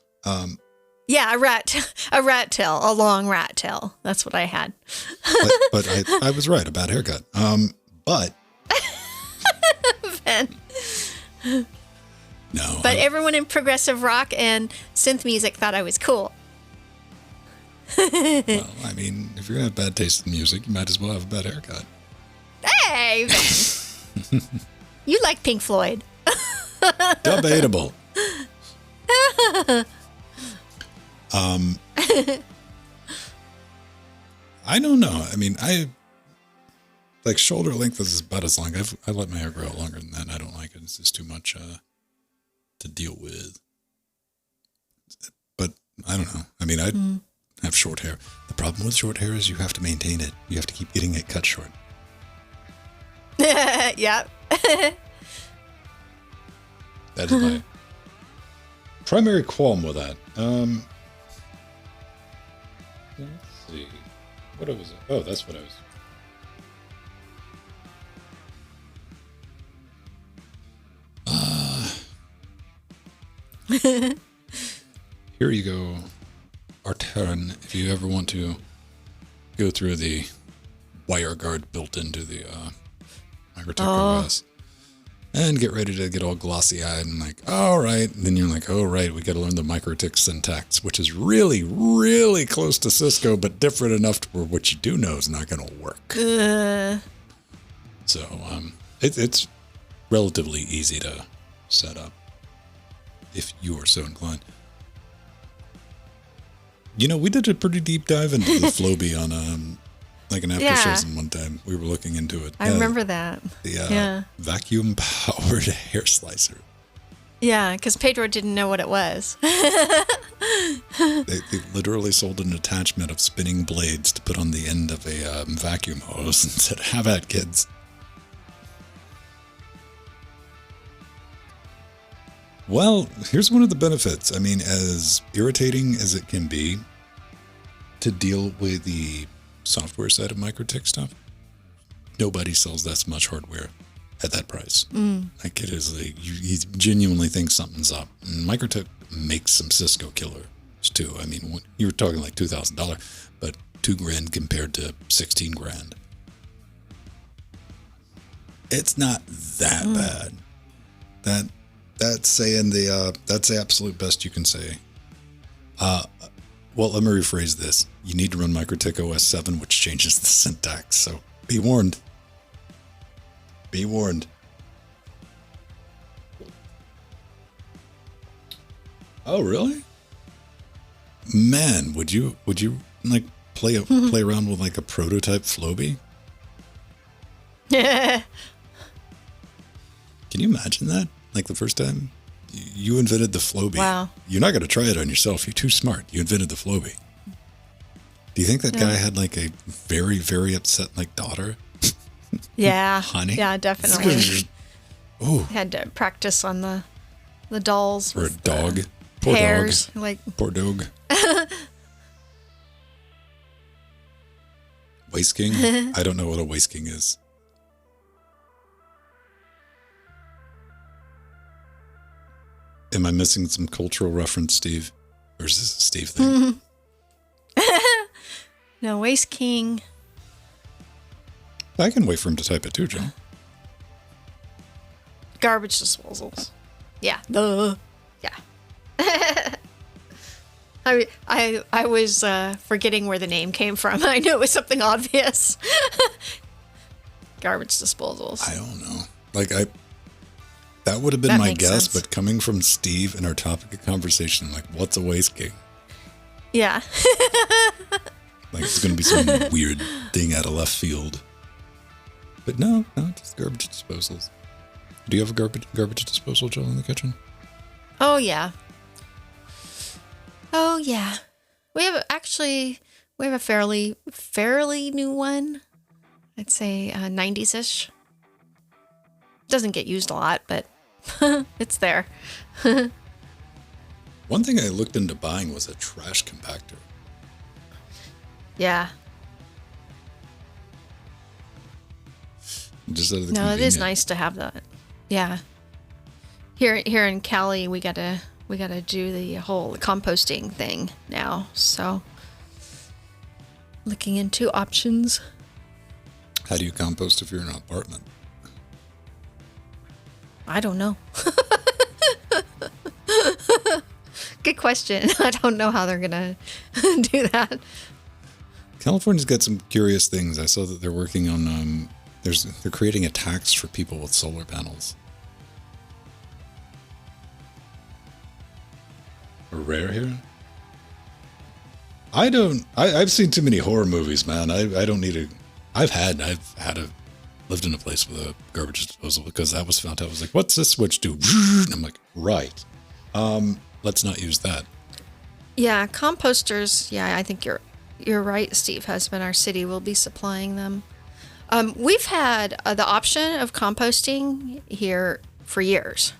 Yeah, a rat tail, a long rat tail. That's what I had. but I was right, a bad haircut. But Ben. No. But everyone in progressive rock and synth music thought I was cool. Well, I mean, if you're gonna have bad taste in music, you might as well have a bad haircut. Hey, Ben. You like Pink Floyd. Debatable. I don't know. I mean, like shoulder length is about as long. I let my hair grow out longer than that. I don't like it. It's just too much to deal with. But I don't know. I mean, I have short hair. The problem with short hair is you have to maintain it. You have to keep getting it cut short. Yep. That is my primary qualm with that. Let's see. What was it? Oh, that's what I was. Here you go, Arteran. If you ever want to go through the WireGuard built into the MikroTik OS and get ready to get all glossy-eyed and like, all right. And then you're like, oh, right, we got to learn the MikroTik syntax, which is really, really close to Cisco, but different enough to where what you do know is not going to work. So it's relatively easy to set up if you are so inclined. You know, we did a pretty deep dive into the Floby on like an after shows one time. We were looking into it. I remember that. The vacuum powered hair slicer. Yeah, because Pedro didn't know what it was. They literally sold an attachment of spinning blades to put on the end of a vacuum hose and said, have at, kids. Well, here's one of the benefits. I mean, as irritating as it can be to deal with the software side of Microtik stuff, nobody sells that much hardware at that price. Like it is like you genuinely think something's up. And Microtik makes some Cisco killers too. I mean, you were talking like $2,000, but $2,000 compared to 16 grand. It's not that bad. That's saying that's the absolute best you can say. Well, let me rephrase this. You need to run Microtik OS 7, which changes the syntax. So be warned. Be warned. Oh, really? Man, would you like play around with like a prototype Floby? Yeah. Can you imagine that? Like the first time you invented the Floby. Wow. You're not going to try it on yourself. You're too smart. You invented the Floby. Do you think that guy had like a very, very upset like daughter? Yeah. Honey? Yeah, definitely. Oh. Had to practice on the dolls. Or a dog. Poor hairs. dog. Like Poor dog. Waist King? I don't know what a Waist King is. Am I missing some cultural reference, Steve? Or is this a Steve thing? No, Waste King. I can wait for him to type it too, Joe. Garbage disposals. Yeah. Yeah. I was forgetting where the name came from. I knew it was something obvious. Garbage disposals. I don't know. Like that would have been That my makes guess, sense. but coming from Steve and our topic of conversation, like, what's a Waste King? Yeah. Like it's going to be some weird thing out of left field. But no, just garbage disposals. Do you have a garbage disposal, Joel, in the kitchen? Oh yeah. Oh yeah. We have a fairly new one. I'd say 90s-ish. Doesn't get used a lot, but it's there. One thing I looked into buying was a trash compactor. Yeah. Just out of the No, it is convenient. nice to have that. Yeah. Here in Cali, we gotta do the whole composting thing now. So looking into options. How do you compost if you're in an apartment? I don't know. Good question. I don't know how they're gonna do that. California's got some curious things. I saw that they're working on they're creating a tax for people with solar panels. Rare here? I've seen too many horror movies, man. I don't need lived in a place with a garbage disposal because that was found out. I was like, what's this switch do? And I'm like, right. Let's not use that. Yeah, composters. Yeah, I think you're right, Steve. Husband, our city will be supplying them. We've had the option of composting here for years.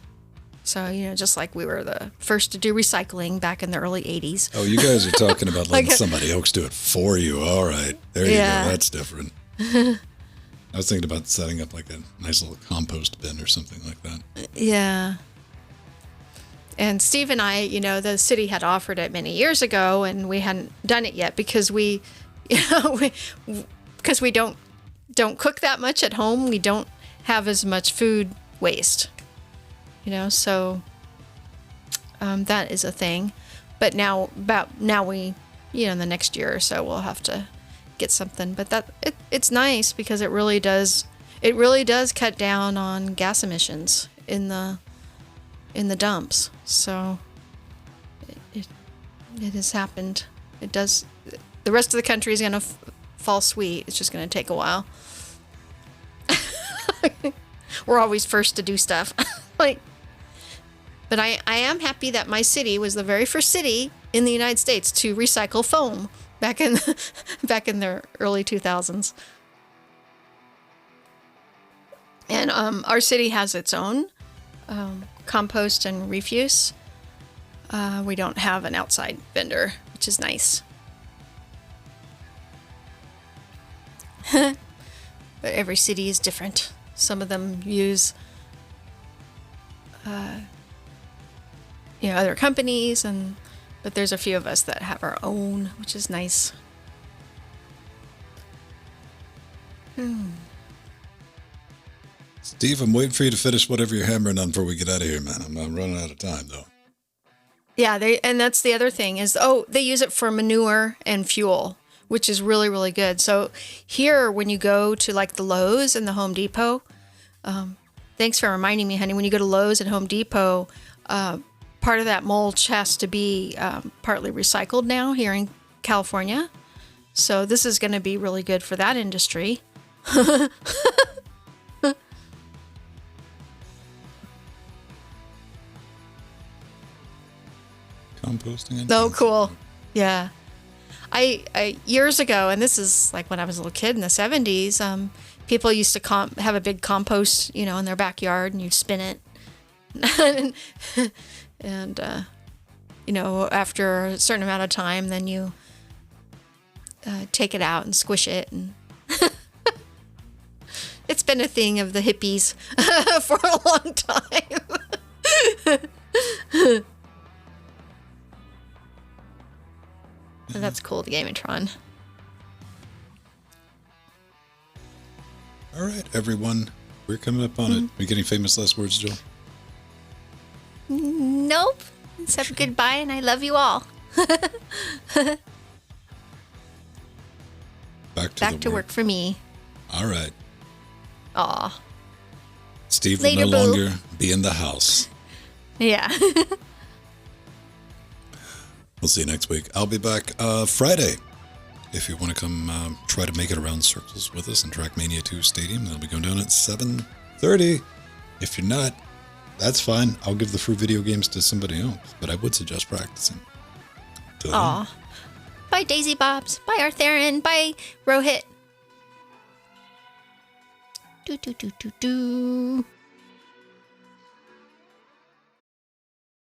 So, just like we were the first to do recycling back in the early 80s. Oh, you guys are talking about letting somebody else do it for you. All right. There you go. That's different. I was thinking about setting up like a nice little compost bin or something like that. Yeah. And Steve and I, the city had offered it many years ago, and we hadn't done it yet because we don't cook that much at home. We don't have as much food waste, so that is a thing. But now we, in the next year or so, we'll have to get something. But it's nice because it really does cut down on gas emissions in the dumps. So it has happened. It does. The rest of the country is going to fall sweet. It's just going to take a while. We're always first to do stuff. But I am happy that my city was the very first city in the United States to recycle foam back in the early 2000s. And our city has its own compost and refuse. We don't have an outside vendor, which is nice. But every city is different. Some of them use, other companies, but there's a few of us that have our own, which is nice. Steve, I'm waiting for you to finish whatever you're hammering on before we get out of here, man. I'm running out of time, though. Yeah, and that's the other thing is, they use it for manure and fuel, which is really, really good. So here, when you go to like the Lowe's and the Home Depot, thanks for reminding me, honey, when you go to Lowe's and Home Depot, part of that mulch has to be partly recycled now here in California. So this is going to be really good for that industry. Composting. Oh, cool. Yeah. I years ago, and this is like when I was a little kid in the 70s, people used to have a big compost, in their backyard, and you'd spin it. and, after a certain amount of time, then you take it out and squish it. And it's been a thing of the hippies for a long time. And that's cool, the Gamatron. All right, everyone. We're coming up on it. Are you getting famous last words, Jill? Nope. Except goodbye, and I love you all. Back to work for me. All right. Aw. Steve Later, will no boo. longer be in the house. Yeah. We'll see you next week. I'll be back Friday. If you want to come try to make it around circles with us in Trackmania 2 Stadium, that'll be going down at 7:30. If you're not, that's fine. I'll give the free video games to somebody else, but I would suggest practicing. Aw. Bye, Daisy Bobs. Bye, Arthurian. Bye, Rohit. Do.